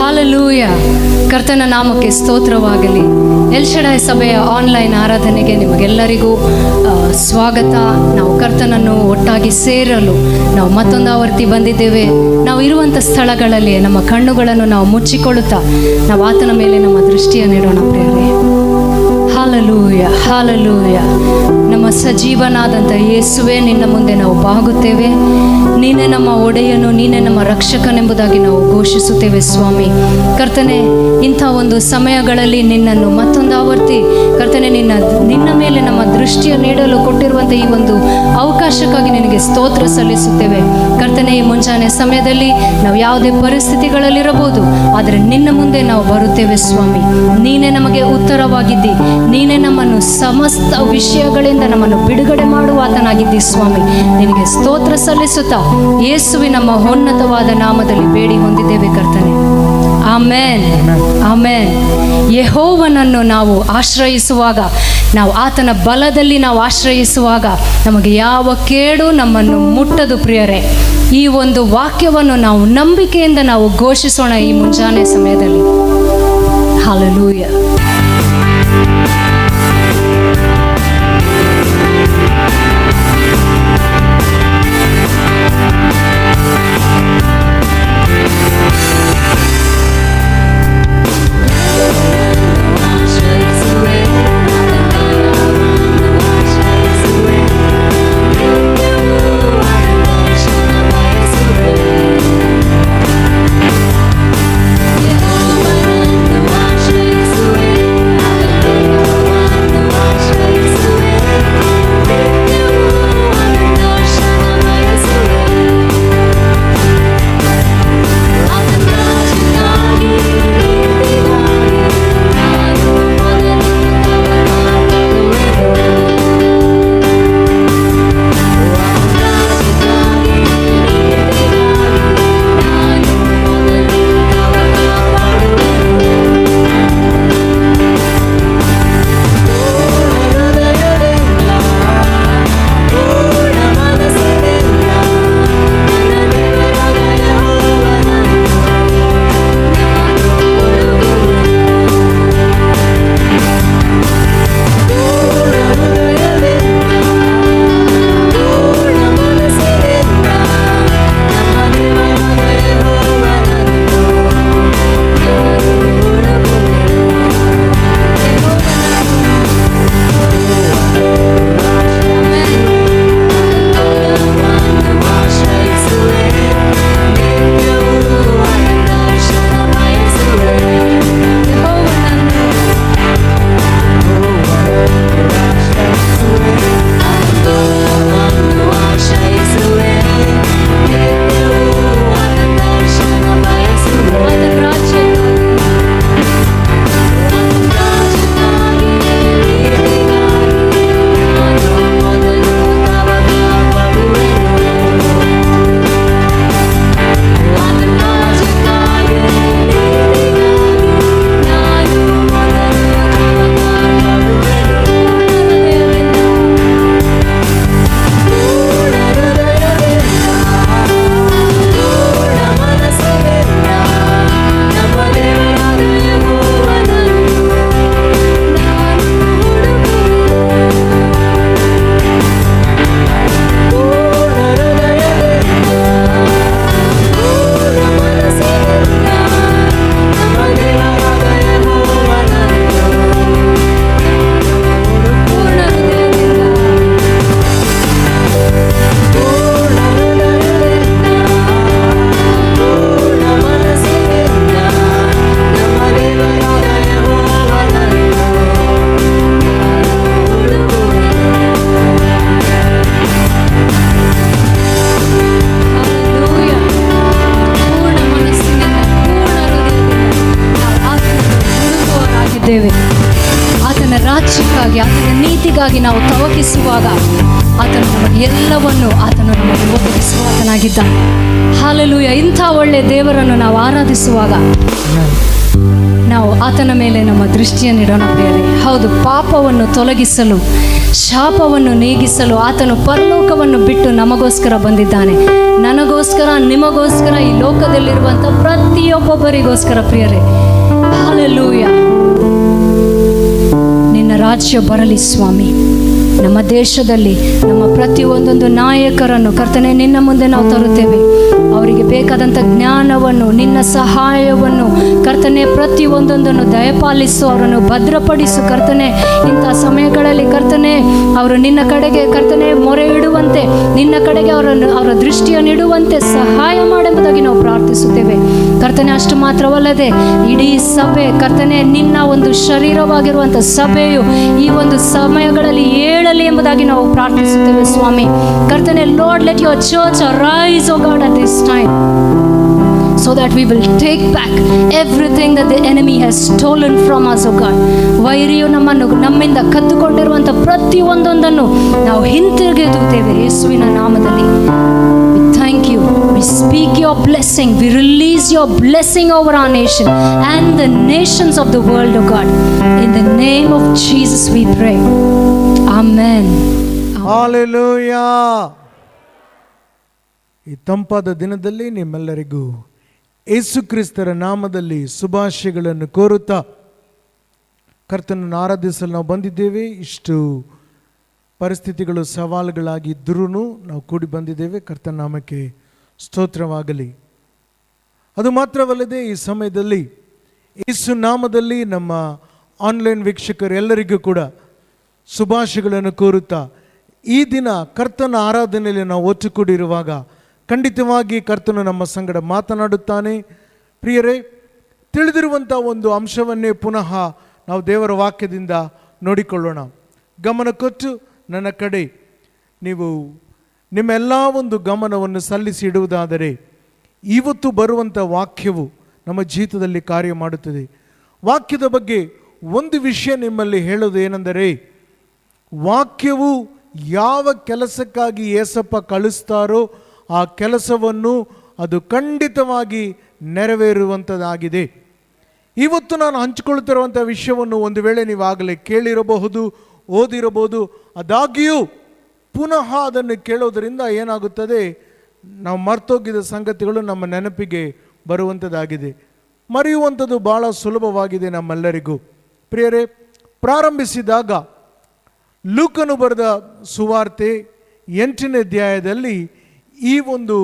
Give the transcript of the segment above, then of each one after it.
Hallelujah. ಕರ್ತನ ನಾಮಕ್ಕೆ ಸ್ತೋತ್ರವಾಗಲಿ. ಎಲ್ ಶಡಾಯ್ ಸಭೆಯ ಆನ್ಲೈನ್ ಆರಾಧನೆಗೆ ನಿಮಗೆಲ್ಲರಿಗೂ ಸ್ವಾಗತ. ನಾವು ಕರ್ತನನ್ನು ಒಟ್ಟಾಗಿ ಸೇರಲು ನಾವು ಮತ್ತೊಂದು ಆವರ್ತಿ ಬಂದಿದ್ದೇವೆ. ನಾವು ಇರುವಂಥ ಸ್ಥಳಗಳಲ್ಲಿ ನಮ್ಮ ಕಣ್ಣುಗಳನ್ನು ನಾವು ಮುಚ್ಚಿಕೊಳ್ಳುತ್ತಾ ನಾವು ಆತನ ಮೇಲೆ ನಮ್ಮ ದೃಷ್ಟಿಯನ್ನು ಇಡೋಣ ಪ್ರಿಯರೇ. Hallelujah, hallelujah. ನಮ್ಮ ಸಜೀವನಾದಂಥ ಯೇಸುವೆ, ನಿನ್ನ ಮುಂದೆ ನಾವು ಬಾಗುತ್ತೇವೆ. ನೀನೇ ನಮ್ಮ ಒಡೆಯನು, ನೀನೇ ನಮ್ಮ ರಕ್ಷಕನೆಂಬುದಾಗಿ ನಾವು ಘೋಷಿಸುತ್ತೇವೆ ಸ್ವಾಮಿ. ಕರ್ತನೆ, ಇಂಥ ಒಂದು ಸಮಯಗಳಲ್ಲಿ ನಿನ್ನನ್ನು ಮತ್ತೊಂದು ಆವರ್ತಿ ಕರ್ತನೆ ನಿನ್ನ ಮೇಲೆ ನಮ್ಮ ದೃಷ್ಟಿಯನ್ನು ನೀಡಲು ಕೊಟ್ಟಿರುವಂಥ ಈ ಒಂದು ಅವಕಾಶಕ್ಕಾಗಿ ನಿನಗೆ ಸ್ತೋತ್ರ ಸಲ್ಲಿಸುತ್ತೇವೆ. ಕರ್ತನೆ, ಈ ಮುಂಜಾನೆ ಸಮಯದಲ್ಲಿ ನಾವು ಯಾವುದೇ ಪರಿಸ್ಥಿತಿಗಳಲ್ಲಿರಬಹುದು, ಆದರೆ ನಿನ್ನ ಮುಂದೆ ನಾವು ಬರುತ್ತೇವೆ ಸ್ವಾಮಿ. ನೀನೇ ನಮಗೆ ಉತ್ತರವಾಗಿದ್ದಿ. ನೀನೇ ನಮ್ಮನ್ನು ಸಮಸ್ತ ವಿಷಯಗಳಿಂದ ನಮ್ಮನ್ನು ಬಿಡುಗಡೆ ಮಾಡುವಾತನಾಗಿದ್ದಿ ಸ್ವಾಮಿ. ನಿನಗೆ ಸ್ತೋತ್ರ ಸಲ್ಲಿಸುತ್ತಾ ಯೇಸುವಿನ ನಮ್ಮ ಉನ್ನತವಾದ ನಾಮದಲ್ಲಿ ಬೇಡಿ ಹೊಂದಿದ್ದೇವೆ ಕರ್ತನೆ. Amen, amen. ಯೆಹೋವನನ್ನು ನಾವು ಆಶ್ರಯಿಸುವಾಗ, ನಾವು ಆತನ ಬಲದಲ್ಲಿ ನಾವು ಆಶ್ರಯಿಸುವಾಗ ನಮಗೆ ಯಾವ ಕೇಡು ನಮ್ಮನ್ನು ಮುಟ್ಟದು ಪ್ರಿಯರೇ. ಈ ಒಂದು ವಾಕ್ಯವನ್ನು ನಾವು ನಂಬಿಕೆಯಿಂದ ನಾವು ಘೋಷಿಸೋಣ ಈ ಮುಂಜಾನೆ ಸಮಯದಲ್ಲಿ. ಹಾಲೆಲೂಯ. Away. ಪ್ರೀತಿಗಾಗಿ ನಾವು ತವಕಿಸುವಾಗ ಆತನು ನಮಗೆ ಎಲ್ಲವನ್ನು ಆತನು ನಮಗೆ ಒದಗಿಸುವ ಆತನಾಗಿದ್ದಾನೆ. ಹಲ್ಲೆಲೂಯಾ. ಇಂಥ ಒಳ್ಳೆಯ ದೇವರನ್ನು ನಾವು ಆರಾಧಿಸುವಾಗ ನಾವು ಆತನ ಮೇಲೆ ನಮ್ಮ ದೃಷ್ಟಿಯನ್ನಿಡೋಣ ಪ್ರಿಯರೇ. ಹೌದು, ಪಾಪವನ್ನು ತೊಲಗಿಸಲು, ಶಾಪವನ್ನು ನೀಗಿಸಲು ಆತನು ಪರಲೋಕವನ್ನು ಬಿಟ್ಟು ನಮಗೋಸ್ಕರ ಬಂದಿದ್ದಾನೆ. ನನಗೋಸ್ಕರ, ನಿಮಗೋಸ್ಕರ, ಈ ಲೋಕದಲ್ಲಿರುವಂಥ ಪ್ರತಿಯೊಬ್ಬೊಬ್ಬರಿಗೋಸ್ಕರ ಪ್ರಿಯರೇ. ಹಲ್ಲೆಲೂಯಾ. ನಿನ್ನ ರಾಜ್ಯ ಬರಲಿ ಸ್ವಾಮಿ. ನಮ್ಮ ದೇಶದಲ್ಲಿ ನಮ್ಮ ಪ್ರತಿಯೊಂದೊಂದು ನಾಯಕರನ್ನು ಕರ್ತನೆ ನಿನ್ನ ಮುಂದೆ ನಾವು ತರುತ್ತೇವೆ. ಅವರಿಗೆ ಬೇಕಾದಂಥ ಜ್ಞಾನವನ್ನು, ನಿನ್ನ ಸಹಾಯವನ್ನು ಕರ್ತನೆ ಪ್ರತಿಯೊಂದೊಂದನ್ನು ದಯಪಾಲಿಸು, ಅವರನ್ನು ಭದ್ರಪಡಿಸು ಕರ್ತನೆ. ಇಂಥ ಸಮಯಗಳಲ್ಲಿ ಕರ್ತನೆ ಅವರು ನಿನ್ನ ಕಡೆಗೆ ಕರ್ತನೆ ಮೊರೆ ಇಡುವಂತೆ, ನಿನ್ನ ಕಡೆಗೆ ಅವರ ದೃಷ್ಟಿಯನ್ನಿಡುವಂತೆ ಸಹಾಯ ಮಾಡೆಂಬುದಾಗಿ ನಾವು ಪ್ರಾರ್ಥಿಸುತ್ತೇವೆ ಕರ್ತನೆ. ಅಷ್ಟು ಮಾತ್ರವಲ್ಲದೆ ಇಡೀ ಸಭೆ ಕರ್ತನೆ, ನಿನ್ನ ಒಂದು ಶರೀರವಾಗಿರುವಂಥ ಸಭೆಯು ಈ ಒಂದು ಸಮಯಗಳಲ್ಲಿ ಏಳಲಿ ಎಂಬುದಾಗಿ ನಾವು ಪ್ರಾರ್ಥಿಸುತ್ತೇವೆ ಸ್ವಾಮಿ ಕರ್ತನೆ. Lord, let your church arise O God at this time, so that we will take back everything that the enemy has stolen from us, oh God. ವೈರಿಯು ನಮ್ಮಿಂದ ಕದ್ದುಕೊಂಡಿರುವಂಥ ಪ್ರತಿಯೊಂದೊಂದನ್ನು ನಾವು ಹಿಂತಿರುಗಿಸುತ್ತೇವೆ ಯೇಸುವಿನ ನಾಮದಲ್ಲಿ. We thank you. We speak your blessing. We release your blessing over our nation and the nations of the world, oh God. In the name of Jesus we pray. Amen. Hallelujah. ಈ ತಂಪಾದ ದಿನದಲ್ಲಿ ನಿಮ್ಮೆಲ್ಲರಿಗೂ ಯೇಸು ಕ್ರಿಸ್ತರ ನಾಮದಲ್ಲಿ ಶುಭಾಶಯಗಳನ್ನು ಕೋರುತ್ತಾ ಕರ್ತನನ್ನು ಆರಾಧಿಸಲು ನಾವು ಬಂದಿದ್ದೇವೆ. ಇಷ್ಟು ಪರಿಸ್ಥಿತಿಗಳು ಸವಾಲುಗಳಾಗಿದ್ದರೂ ನಾವು ಕೂಡಿ ಬಂದಿದ್ದೇವೆ. ಕರ್ತನ ನಾಮಕ್ಕೆ ಸ್ತೋತ್ರವಾಗಲಿ. ಅದು ಮಾತ್ರವಲ್ಲದೆ ಈ ಸಮಯದಲ್ಲಿ ಯೇಸು ನಾಮದಲ್ಲಿ ನಮ್ಮ ಆನ್ಲೈನ್ ವೀಕ್ಷಕರೆಲ್ಲರಿಗೂ ಕೂಡ ಶುಭಾಶಯಗಳನ್ನು ಕೋರುತ್ತಾ ಈ ದಿನ ಕರ್ತನ ಆರಾಧನೆಯಲ್ಲಿ ನಾವು ಒಟ್ಟುಗೂಡಿರುವಾಗ ಖಂಡಿತವಾಗಿ ಕರ್ತನು ನಮ್ಮ ಸಂಗಡ ಮಾತನಾಡುತ್ತಾನೆ. ಪ್ರಿಯರೇ, ತಿಳಿದಿರುವಂಥ ಒಂದು ಅಂಶವನ್ನೇ ಪುನಃ ನಾವು ದೇವರ ವಾಕ್ಯದಿಂದ ನೋಡಿಕೊಳ್ಳೋಣ. ಗಮನ ಕೊಟ್ಟು ನನ್ನ ಕಡೆ ನೀವು ನಿಮ್ಮೆಲ್ಲ ಒಂದು ಗಮನವನ್ನು ಸಲ್ಲಿಸಿ ಇಡುವುದಾದರೆ ಇವತ್ತು ಬರುವಂಥ ವಾಕ್ಯವು ನಮ್ಮ ಜೀವಿತದಲ್ಲಿ ಕಾರ್ಯ ಮಾಡುತ್ತದೆ. ವಾಕ್ಯದ ಬಗ್ಗೆ ಒಂದು ವಿಷಯ ನಿಮ್ಮಲ್ಲಿ ಹೇಳೋದು ಏನೆಂದರೆ, ವಾಕ್ಯವು ಯಾವ ಕೆಲಸಕ್ಕಾಗಿ ಏಸಪ್ಪ ಕಳಿಸ್ತಾರೋ ಆ ಕೆಲಸವನ್ನು ಅದು ಖಂಡಿತವಾಗಿ ನೆರವೇರುವಂಥದ್ದಾಗಿದೆ. ಇವತ್ತು ನಾನು ಹಂಚಿಕೊಳ್ತಿರುವಂಥ ವಿಷಯವನ್ನು ಒಂದು ವೇಳೆ ನೀವಾಗಲೇ ಕೇಳಿರಬಹುದು, ಓದಿರಬಹುದು. ಆದಾಗ್ಯೂ ಪುನಃ ಅದನ್ನು ಕೇಳೋದರಿಂದ ಏನಾಗುತ್ತದೆ, ನಾವು ಮರ್ತೋಗಿದ್ದ ಸಂಗತಿಗಳು ನಮ್ಮ ನೆನಪಿಗೆ ಬರುವಂಥದ್ದಾಗಿದೆ. ಮರೆಯುವಂಥದ್ದು ಭಾಳ ಸುಲಭವಾಗಿದೆ ನಮ್ಮೆಲ್ಲರಿಗೂ. ಪ್ರಿಯರೇ, ಪ್ರಾರಂಭಿಸಿದಾಗ ಲೂಕನು ಬರೆದ ಸುವಾರ್ತೆ 8ನೇ ಅಧ್ಯಾಯದಲ್ಲಿ ಈ ಒಂದು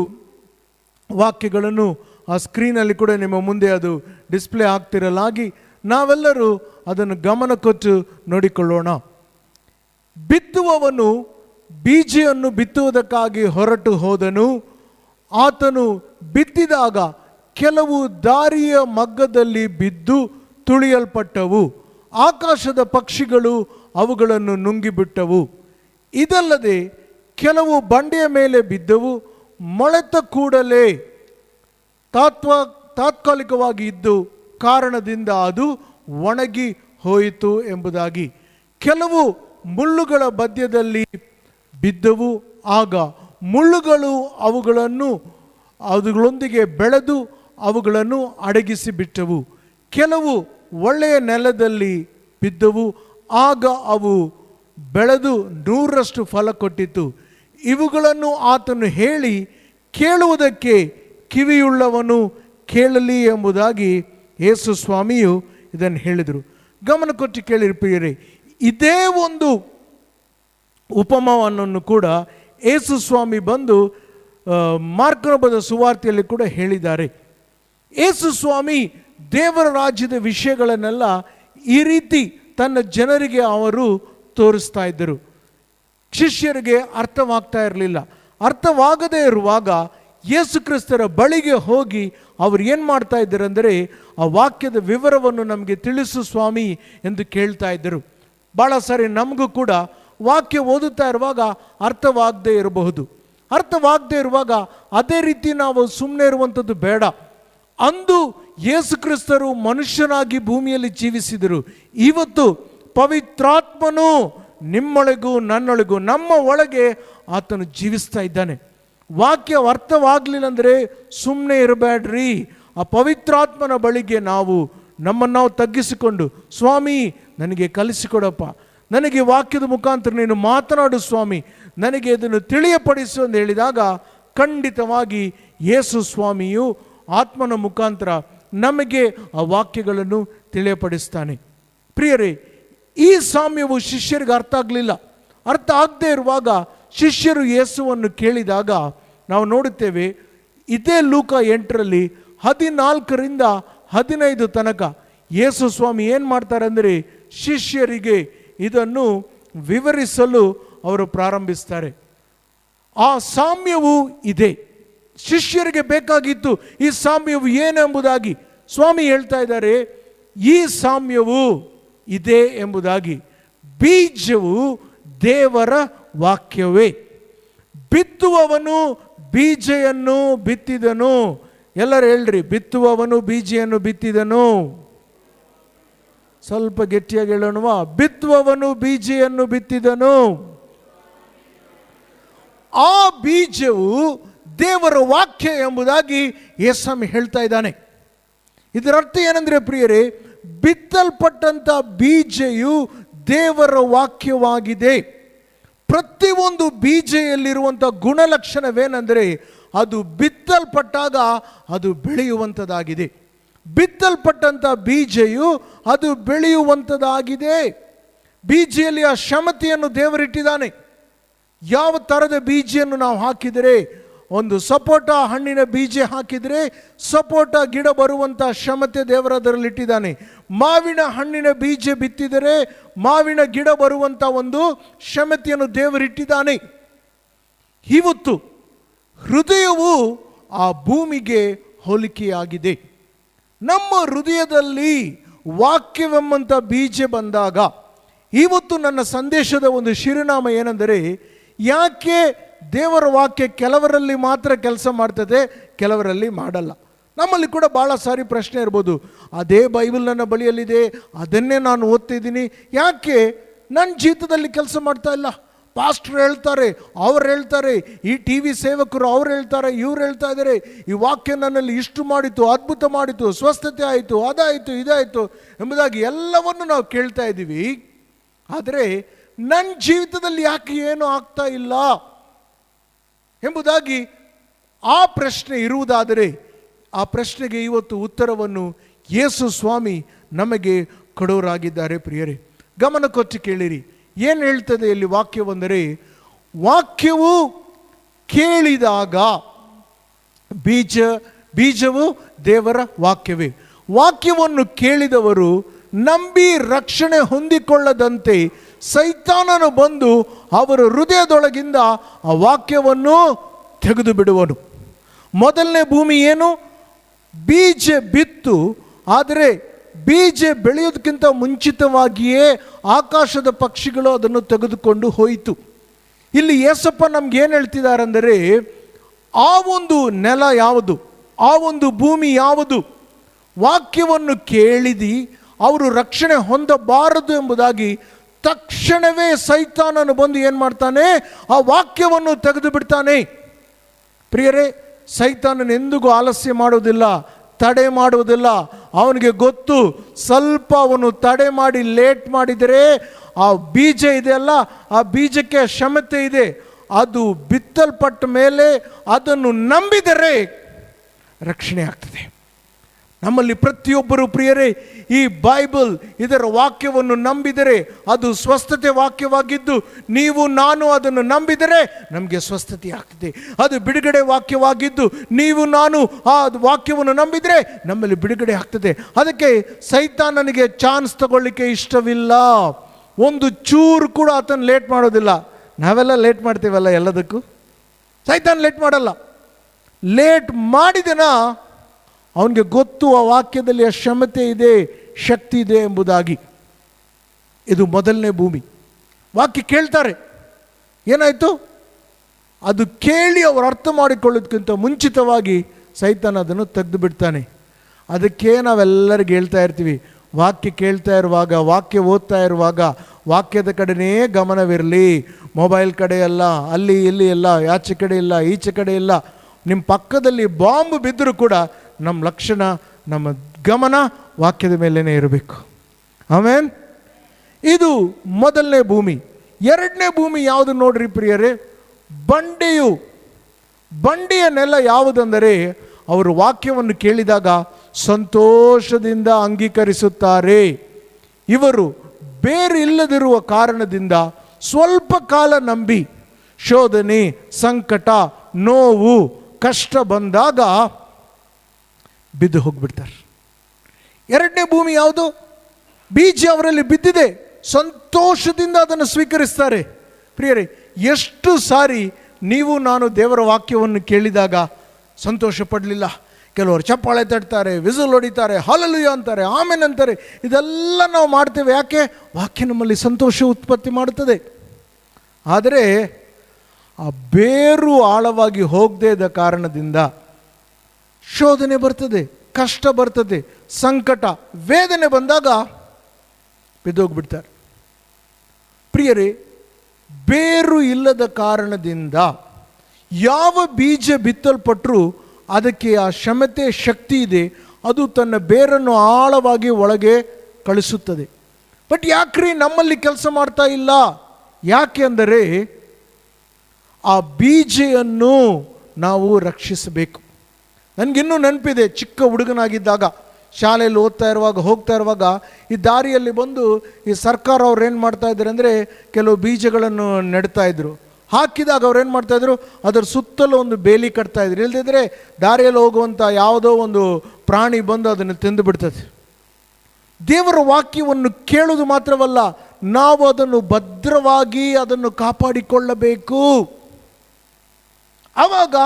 ವಾಕ್ಯಗಳನ್ನು ಆ ಸ್ಕ್ರೀನಲ್ಲಿ ಕೂಡ ನಿಮ್ಮ ಮುಂದೆ ಅದು ಡಿಸ್ಪ್ಲೇ ಆಗ್ತಿರಲಾಗಿ ನಾವೆಲ್ಲರೂ ಅದನ್ನು ಗಮನ ಕೊಟ್ಟು ನೋಡಿಕೊಳ್ಳೋಣ. ಬಿತ್ತುವವನು ಬೀಜವನ್ನು ಬಿತ್ತುವುದಕ್ಕಾಗಿ ಹೊರಟು ಹೋದನು. ಆತನು ಬಿತ್ತಿದಾಗ ಕೆಲವು ದಾರಿಯ ಮಗ್ಗದಲ್ಲಿ ಬಿದ್ದು ತುಳಿಯಲ್ಪಟ್ಟವು. ಆಕಾಶದ ಪಕ್ಷಿಗಳು ಅವುಗಳನ್ನು ನುಂಗಿಬಿಟ್ಟವು. ಇದಲ್ಲದೆ ಕೆಲವು ಬಂಡೆಯ ಮೇಲೆ ಬಿದ್ದವು. ಮೊಳೆತ ಕೂಡಲೇ ತಾತ್ಕಾಲಿಕವಾಗಿ ಇದ್ದು ಕಾರಣದಿಂದ ಅದು ಒಣಗಿ ಹೋಯಿತು ಎಂಬುದಾಗಿ. ಕೆಲವು ಮುಳ್ಳುಗಳ ಮಧ್ಯದಲ್ಲಿ ಬಿದ್ದವು. ಆಗ ಮುಳ್ಳುಗಳು ಅವುಗಳೊಂದಿಗೆ ಬೆಳೆದು ಅವುಗಳನ್ನು ಅಡಗಿಸಿ ಬಿಟ್ಟವು. ಕೆಲವು ಒಳ್ಳೆಯ ನೆಲದಲ್ಲಿ ಬಿದ್ದವು. ಆಗ ಅವು ಬೆಳೆದು 100ರಷ್ಟು ಫಲ ಕೊಟ್ಟಿತು. ಇವುಗಳನ್ನು ಆತನು ಹೇಳಿ, ಕೇಳುವುದಕ್ಕೆ ಕಿವಿಯುಳ್ಳವನು ಕೇಳಲಿ ಎಂಬುದಾಗಿ ಯೇಸು ಸ್ವಾಮಿಯು ಇದನ್ನು ಹೇಳಿದರು. ಗಮನ ಕೊಟ್ಟು ಕೇಳಿರಿ ಪ್ರಿಯರೇ, ಇದೇ ಒಂದು ಉಪಮಾನವನ್ನು ಕೂಡ ಯೇಸು ಸ್ವಾಮಿ ಬಂದು ಮಾರ್ಕನ ಬರೆದ ಸುವಾರ್ತೆಯಲ್ಲಿ ಕೂಡ ಹೇಳಿದ್ದಾರೆ. ಯೇಸು ಸ್ವಾಮಿ ದೇವರ ರಾಜ್ಯದ ವಿಷಯಗಳನ್ನೆಲ್ಲ ಈ ರೀತಿ ತನ್ನ ಜನರಿಗೆ ಅವರು ತೋರಿಸ್ತಾ ಇದ್ದರು. ಶಿಷ್ಯರಿಗೆ ಅರ್ಥವಾಗ್ತಾ ಇರಲಿಲ್ಲ. ಅರ್ಥವಾಗದೇ ಇರುವಾಗ ಯೇಸು ಕ್ರಿಸ್ತರ ಬಳಿಗೆ ಹೋಗಿ ಅವರು ಏನು ಮಾಡ್ತಾ ಇದ್ದರು ಅಂದರೆ, ಆ ವಾಕ್ಯದ ವಿವರವನ್ನು ನಮಗೆ ತಿಳಿಸು ಸ್ವಾಮಿ ಎಂದು ಕೇಳ್ತಾ ಇದ್ದರು. ಭಾಳ ಸಾರಿ ನಮಗೂ ಕೂಡ ವಾಕ್ಯ ಓದುತ್ತಾ ಇರುವಾಗ ಅರ್ಥವಾಗದೇ ಇರಬಹುದು. ಅರ್ಥವಾಗದೇ ಇರುವಾಗ ಅದೇ ರೀತಿ ನಾವು ಸುಮ್ಮನೆ ಇರುವಂಥದ್ದು ಬೇಡ. ಅಂದು ಯೇಸು ಕ್ರಿಸ್ತರು ಮನುಷ್ಯನಾಗಿ ಭೂಮಿಯಲ್ಲಿ ಜೀವಿಸಿದರು. ಇವತ್ತು ಪವಿತ್ರಾತ್ಮನು ನಿಮ್ಮೊಳಗೂ ನನ್ನೊಳಗೂ, ನಮ್ಮ ಒಳಗೆ ಆತನು ಜೀವಿಸ್ತಾ ಇದ್ದಾನೆ. ವಾಕ್ಯ ಅರ್ಥವಾಗಲಿಲ್ಲ ಅಂದರೆ ಸುಮ್ಮನೆ ಇರಬೇಡ್ರಿ. ಆ ಪವಿತ್ರಾತ್ಮನ ಬಳಿಗೆ ನಮ್ಮನ್ನು ತಗ್ಗಿಸಿಕೊಂಡು, ಸ್ವಾಮಿ ನನಗೆ ಕಲಿಸಿಕೊಡಪ್ಪ, ನನಗೆ ವಾಕ್ಯದ ಮುಖಾಂತರ ನೀನು ಮಾತನಾಡು ಸ್ವಾಮಿ, ನನಗೆ ಇದನ್ನು ತಿಳಿಯಪಡಿಸು ಅಂತ ಹೇಳಿದಾಗ ಖಂಡಿತವಾಗಿ ಯೇಸು ಸ್ವಾಮಿಯು ಆತ್ಮನ ಮುಖಾಂತರ ನಮಗೆ ಆ ವಾಕ್ಯಗಳನ್ನು ತಿಳಿಯಪಡಿಸ್ತಾನೆ. ಪ್ರಿಯರೇ, ಈ ಸಾಮ್ಯವು ಶಿಷ್ಯರಿಗೆ ಅರ್ಥ ಆಗಲಿಲ್ಲ. ಅರ್ಥ ಆಗದೆ ಇರುವಾಗ ಶಿಷ್ಯರು ಯೇಸುವನ್ನು ಕೇಳಿದಾಗ ನಾವು ನೋಡುತ್ತೇವೆ, ಇದೇ ಲೂಕ 8ರಲ್ಲಿ 14ರಿಂದ 15 ತನಕ ಯೇಸು ಸ್ವಾಮಿ ಏನು ಮಾಡ್ತಾರೆ ಅಂದರೆ ಶಿಷ್ಯರಿಗೆ ಇದನ್ನು ವಿವರಿಸಲು ಅವರು ಪ್ರಾರಂಭಿಸ್ತಾರೆ. ಆ ಸಾಮ್ಯವು ಇದೆ. ಶಿಷ್ಯರಿಗೆ ಬೇಕಾಗಿತ್ತು ಈ ಸಾಮ್ಯವು ಏನೆಂಬುದಾಗಿ. ಸ್ವಾಮಿ ಹೇಳ್ತಾ ಇದ್ದಾರೆ, ಈ ಸಾಮ್ಯವು ಇದೆ ಎಂಬುದಾಗಿ. ಬೀಜವು ದೇವರ ವಾಕ್ಯವೇ. ಬಿತ್ತುವವನು ಬೀಜವನ್ನು ಬಿತ್ತಿದನು. ಎಲ್ಲರೂ ಹೇಳ್ರಿ, ಬಿತ್ತುವವನು ಬೀಜವನ್ನು ಬಿತ್ತಿದನು. ಸ್ವಲ್ಪ ಗಟ್ಟಿಯಾಗಿ ಹೇಳೋಣವಾ? ಬಿತ್ತುವವನು ಬೀಜವನ್ನು ಬಿತ್ತಿದನು. ಆ ಬೀಜವು ದೇವರ ವಾಕ್ಯ ಎಂಬುದಾಗಿ ಯೇಸು ಹೇಳ್ತಾ ಇದ್ದಾನೆ. ಇದರ ಅರ್ಥ ಏನಂದ್ರೆ ಪ್ರಿಯರೇ, ಬಿತ್ತಲ್ಪಟ್ಟಂಥ ಬೀಜವು ದೇವರ ವಾಕ್ಯವಾಗಿದೆ. ಪ್ರತಿಯೊಂದು ಬೀಜದಲ್ಲಿರುವಂಥ ಗುಣಲಕ್ಷಣವೇನೆಂದರೆ ಅದು ಬಿತ್ತಲ್ಪಟ್ಟಾಗ ಅದು ಬೆಳೆಯುವಂಥದ್ದಾಗಿದೆ. ಬಿತ್ತಲ್ಪಟ್ಟಂಥ ಬೀಜವು ಅದು ಬೆಳೆಯುವಂಥದ್ದಾಗಿದೆ. ಬೀಜದಲ್ಲಿ ಆ ಕ್ಷಮತೆಯನ್ನು ದೇವರಿಟ್ಟಿದ್ದಾನೆ. ಯಾವ ಥರದ ಬೀಜವನ್ನು ನಾವು ಹಾಕಿದರೆ, ಒಂದು ಸಪೋಟ ಹಣ್ಣಿನ ಬೀಜ ಹಾಕಿದರೆ ಸಪೋಟ ಗಿಡ ಬರುವಂಥ ಕ್ಷಮತೆ ದೇವರ ಅದರಲ್ಲಿ ಇಟ್ಟಿದ್ದಾನೆ. ಮಾವಿನ ಹಣ್ಣಿನ ಬೀಜ ಬಿತ್ತಿದರೆ ಮಾವಿನ ಗಿಡ ಬರುವಂಥ ಒಂದು ಕ್ಷಮತೆಯನ್ನು ದೇವರಿಟ್ಟಿದ್ದಾನೆ. ಇವತ್ತು ಹೃದಯವು ಆ ಭೂಮಿಗೆ ಹೋಲಿಕೆಯಾಗಿದೆ. ನಮ್ಮ ಹೃದಯದಲ್ಲಿ ವಾಕ್ಯವೆಂಬಂಥ ಬೀಜ ಬಂದಾಗ, ಇವತ್ತು ನನ್ನ ಸಂದೇಶದ ಒಂದು ಶಿರೋನಾಮ ಏನೆಂದರೆ, ಯಾಕೆ ದೇವರ ವಾಕ್ಯ ಕೆಲವರಲ್ಲಿ ಮಾತ್ರ ಕೆಲಸ ಮಾಡ್ತದೆ, ಕೆಲವರಲ್ಲಿ ಮಾಡಲ್ಲ. ನಮ್ಮಲ್ಲಿ ಕೂಡ ಭಾಳ ಸಾರಿ ಪ್ರಶ್ನೆ ಇರ್ಬೋದು, ಅದೇ ಬೈಬಲ್ ನನ್ನ ಬಳಿಯಲ್ಲಿದೆ, ಅದನ್ನೇ ನಾನು ಓದ್ತಿದ್ದೀನಿ, ಯಾಕೆ ನನ್ನ ಜೀವಿತದಲ್ಲಿ ಕೆಲಸ ಮಾಡ್ತಾ ಇಲ್ಲ? ಪಾಸ್ಟ್ರು ಹೇಳ್ತಾರೆ, ಅವ್ರು ಹೇಳ್ತಾರೆ, ಈ ಟಿ ವಿ ಸೇವಕರು ಅವ್ರು ಹೇಳ್ತಾರೆ, ಇವ್ರು ಹೇಳ್ತಾ ಇದ್ದಾರೆ, ಈ ವಾಕ್ಯ ನನ್ನಲ್ಲಿ ಇಷ್ಟು ಮಾಡಿತು, ಅದ್ಭುತ ಮಾಡಿತು, ಸ್ವಸ್ಥತೆ ಆಯಿತು, ಅದಾಯಿತು, ಇದಾಯಿತು ಎಂಬುದಾಗಿ ಎಲ್ಲವನ್ನು ನಾವು ಕೇಳ್ತಾ ಇದ್ದೀವಿ. ಆದರೆ ನನ್ನ ಜೀವಿತದಲ್ಲಿ ಯಾಕೆ ಏನೂ ಆಗ್ತಾ ಇಲ್ಲ ಎಂಬುದಾಗಿ ಆ ಪ್ರಶ್ನೆ ಇರುವುದಾದರೆ, ಆ ಪ್ರಶ್ನೆಗೆ ಇವತ್ತು ಉತ್ತರವನ್ನು ಯೇಸು ಸ್ವಾಮಿ ನಮಗೆ ಕೊಡೋರಾಗಿದ್ದಾರೆ. ಪ್ರಿಯರೇ, ಗಮನ ಕೊಟ್ಟು ಕೇಳಿರಿ, ಏನು ಹೇಳ್ತದೆ ಇಲ್ಲಿ ವಾಕ್ಯವೆಂದರೆ, ವಾಕ್ಯವು ಕೇಳಿದಾಗ, ಬೀಜವು ದೇವರ ವಾಕ್ಯವೇ. ವಾಕ್ಯವನ್ನು ಕೇಳಿದವರು ನಂಬಿ ರಕ್ಷಣೆ ಹೊಂದಿಕೊಳ್ಳದಂತೆ ಸೈತಾನನು ಬಂದು ಅವರ ಹೃದಯದೊಳಗಿಂದ ಆ ವಾಕ್ಯವನ್ನು ತೆಗೆದು ಬಿಡುವನು. ಮೊದಲನೇ ಭೂಮಿ ಏನು? ಬೀಜ ಬಿತ್ತು. ಆದರೆ ಬೀಜ ಬೆಳೆಯೋದಕ್ಕಿಂತ ಮುಂಚಿತವಾಗಿಯೇ ಆಕಾಶದ ಪಕ್ಷಿಗಳು ಅದನ್ನು ತೆಗೆದುಕೊಂಡು ಹೋಯಿತು. ಇಲ್ಲಿ ಯೇಸಪ್ಪ ನಮ್ಗೆ ಏನು ಹೇಳ್ತಿದ್ದಾರೆ ಅಂದರೆ, ಆ ಒಂದು ನೆಲ ಯಾವುದು, ಆ ಒಂದು ಭೂಮಿ ಯಾವುದು, ವಾಕ್ಯವನ್ನು ಕೇಳಿದಿ ಅವರು ರಕ್ಷಣೆ ಹೊಂದಬಾರದು ಎಂಬುದಾಗಿ ತಕ್ಷಣವೇ ಸೈತಾನನು ಬಂದು ಏನು ಮಾಡ್ತಾನೆ? ಆ ವಾಕ್ಯವನ್ನು ತೆಗೆದು ಬಿಡ್ತಾನೆ. ಪ್ರಿಯರೇ, ಸೈತಾನನು ಎಂದಿಗೂ ಆಲಸ್ಯ ಮಾಡೋದಿಲ್ಲ, ತಡೆ ಮಾಡುವುದಿಲ್ಲ. ಅವನಿಗೆ ಗೊತ್ತು, ಸ್ವಲ್ಪ ಅವನು ತಡೆ ಮಾಡಿ ಲೇಟ್ ಮಾಡಿದರೆ ಆ ಬೀಜ ಇದೆಯಲ್ಲ, ಆ ಬೀಜಕ್ಕೆ ಕ್ಷಮತೆ ಇದೆ. ಅದು ಬಿತ್ತಲ್ಪಟ್ಟ ಮೇಲೆ ಅದನ್ನು ನಂಬಿದರೆ ರಕ್ಷಣೆ ಆಗ್ತದೆ. ನಮ್ಮಲ್ಲಿ ಪ್ರತಿಯೊಬ್ಬರು ಪ್ರಿಯರೇ, ಈ ಬೈಬಲ್ ಇದರ ವಾಕ್ಯವನ್ನು ನಂಬಿದರೆ ಅದು ಸ್ವಸ್ಥತೆ ವಾಕ್ಯವಾಗಿದ್ದು, ನೀವು ನಾನು ಅದನ್ನು ನಂಬಿದರೆ ನಮಗೆ ಸ್ವಸ್ಥತೆ ಆಗ್ತದೆ. ಅದು ಬಿಡುಗಡೆ ವಾಕ್ಯವಾಗಿದ್ದು, ನೀವು ನಾನು ಆ ವಾಕ್ಯವನ್ನು ನಂಬಿದರೆ ನಮ್ಮಲ್ಲಿ ಬಿಡುಗಡೆ ಆಗ್ತದೆ. ಅದಕ್ಕೆ ಸೈತಾನನಿಗೆ ಚಾನ್ಸ್ ತಗೊಳ್ಳಿಕ್ಕೆ ಇಷ್ಟವಿಲ್ಲ. ಒಂದು ಚೂರು ಕೂಡ ಆತನ ಲೇಟ್ ಮಾಡೋದಿಲ್ಲ. ನಾವೆಲ್ಲ ಲೇಟ್ ಮಾಡ್ತೀವಲ್ಲ ಎಲ್ಲದಕ್ಕೂ, ಸೈತಾನ್ ಲೇಟ್ ಮಾಡಲ್ಲ. ಲೇಟ್ ಮಾಡಿದನ ಅವನಿಗೆ ಗೊತ್ತು ಆ ವಾಕ್ಯದಲ್ಲಿ ಆ ಕ್ಷಮತೆ ಇದೆ, ಶಕ್ತಿ ಇದೆ ಎಂಬುದಾಗಿ. ಇದು ಮೊದಲನೇ ಭೂಮಿ. ವಾಕ್ಯ ಕೇಳ್ತಾರೆ, ಏನಾಯಿತು? ಅದು ಕೇಳಿ ಅವರು ಅರ್ಥ ಮಾಡಿಕೊಳ್ಳೋದಕ್ಕಿಂತ ಮುಂಚಿತವಾಗಿ ಸೈತಾನ ಅದನ್ನು ತೆಗೆದು ಬಿಡ್ತಾನೆ. ಅದಕ್ಕೆ ನಾವೆಲ್ಲರಿಗೆ ಹೇಳ್ತಾ ಇರ್ತೀವಿ, ವಾಕ್ಯ ಕೇಳ್ತಾ ಇರುವಾಗ, ವಾಕ್ಯ ಓದ್ತಾ ಇರುವಾಗ, ವಾಕ್ಯದ ಕಡೆನೇ ಗಮನವಿರಲಿ. ಮೊಬೈಲ್ ಕಡೆ ಅಲ್ಲ, ಅಲ್ಲಿ ಇಲ್ಲಿ ಎಲ್ಲ, ಆಚೆ ಕಡೆ ಇಲ್ಲ, ಈಚೆ ಕಡೆ ಇಲ್ಲ. ನಿಮ್ಮ ಪಕ್ಕದಲ್ಲಿ ಬಾಂಬ್ ಬಿದ್ದರೂ ಕೂಡ ನಮ್ಮ ಲಕ್ಷಣ, ನಮ್ಮ ಗಮನ ವಾಕ್ಯದ ಮೇಲೇ ಇರಬೇಕು. ಆಮೇನ್. ಇದು ಮೊದಲನೇ ಭೂಮಿ. ಎರಡನೇ ಭೂಮಿ ಯಾವುದು ನೋಡ್ರಿ ಪ್ರಿಯರೇ? ಬಂಡೆಯ ನೆಲ ಯಾವುದೆಂದರೆ, ಅವರು ವಾಕ್ಯವನ್ನು ಕೇಳಿದಾಗ ಸಂತೋಷದಿಂದ ಅಂಗೀಕರಿಸುತ್ತಾರೆ. ಇವರು ಬೇರಿಲ್ಲದಿರುವ ಕಾರಣದಿಂದ ಸ್ವಲ್ಪ ಕಾಲ ನಂಬಿ ಶೋಧನೆ, ಸಂಕಟ, ನೋವು, ಕಷ್ಟ ಬಂದಾಗ ಬಿದ್ದು ಹೋಗ್ಬಿಡ್ತಾರೆ. ಎರಡನೇ ಭೂಮಿ ಯಾವುದು? ಬೀಜ ಅವರಲ್ಲಿ ಬಿದ್ದಿದೆ, ಸಂತೋಷದಿಂದ ಅದನ್ನು ಸ್ವೀಕರಿಸ್ತಾರೆ. ಪ್ರಿಯರೇ, ಎಷ್ಟು ಸಾರಿ ನೀವು ನಾನು ದೇವರ ವಾಕ್ಯವನ್ನು ಕೇಳಿದಾಗ ಸಂತೋಷ ಪಡಲಿಲ್ಲ. ಕೆಲವರು ಚಪ್ಪಾಳೆ ತಟ್ತಾರೆ, ವಿಸಿಲ್ ಹೊಡಿತಾರೆ, ಹಲ್ಲೆಲೂಯಾ ಅಂತಾರೆ, ಆಮೆನ್ ಅಂತಾರೆ. ಇದೆಲ್ಲ ನಾವು ಮಾಡ್ತೇವೆ. ಯಾಕೆ? ವಾಕ್ಯ ನಮ್ಮಲ್ಲಿ ಸಂತೋಷ ಉತ್ಪತ್ತಿ ಮಾಡುತ್ತದೆ. ಆದರೆ ಆ ಬೇರು ಆಳವಾಗಿ ಹೋಗದೇ ಇದ್ದ ಕಾರಣದಿಂದ ಶೋಧನೆ ಬರ್ತದೆ, ಕಷ್ಟ ಬರ್ತದೆ, ಸಂಕಟ, ವೇದನೆ ಬಂದಾಗ ಬಿದ್ದೋಗ್ಬಿಡ್ತಾರೆ. ಪ್ರಿಯರೇ, ಬೇರು ಇಲ್ಲದ ಕಾರಣದಿಂದ ಯಾವ ಬೀಜ ಬಿತ್ತಲ್ಪಟ್ಟರೂ ಅದಕ್ಕೆ ಆ ಕ್ಷಮತೆ, ಶಕ್ತಿ ಇದೆ. ಅದು ತನ್ನ ಬೇರನ್ನು ಆಳವಾಗಿ ಒಳಗೆ ಕಳಿಸುತ್ತದೆ. ಬಟ್ ಯಾಕ್ರಿ ನಮ್ಮಲ್ಲಿ ಕೆಲಸ ಮಾಡ್ತಾ ಇಲ್ಲ? ಯಾಕೆ ಅಂದರೆ ಆ ಬೀಜವನ್ನು ನಾವು ರಕ್ಷಿಸಬೇಕು. ನನಗಿನ್ನೂ ನೆನಪಿದೆ, ಚಿಕ್ಕ ಹುಡುಗನಾಗಿದ್ದಾಗ ಶಾಲೆಯಲ್ಲಿ ಹೋಗ್ತಾ ಇರುವಾಗ ಈ ದಾರಿಯಲ್ಲಿ ಬಂದು ಈ ಸರ್ಕಾರ ಅವ್ರು ಏನು ಮಾಡ್ತಾಯಿದ್ರು ಅಂದರೆ, ಕೆಲವು ಬೀಜಗಳನ್ನು ನೆಡ್ತಾಯಿದ್ರು. ಹಾಕಿದಾಗ ಅವ್ರು ಏನು ಮಾಡ್ತಾಯಿದ್ರು, ಅದರ ಸುತ್ತಲೂ ಒಂದು ಬೇಲಿ ಕಟ್ತಾಯಿದ್ರು. ಇಲ್ಲದಿದ್ದರೆ ದಾರಿಯಲ್ಲಿ ಹೋಗುವಂಥ ಯಾವುದೋ ಒಂದು ಪ್ರಾಣಿ ಬಂದು ಅದನ್ನು ತಿಂದು ಬಿಡ್ತದೆ. ದೇವರ ವಾಕ್ಯವನ್ನು ಕೇಳೋದು ಮಾತ್ರವಲ್ಲ, ನಾವು ಅದನ್ನು ಭದ್ರವಾಗಿ ಅದನ್ನು ಕಾಪಾಡಿಕೊಳ್ಳಬೇಕು. ಆವಾಗ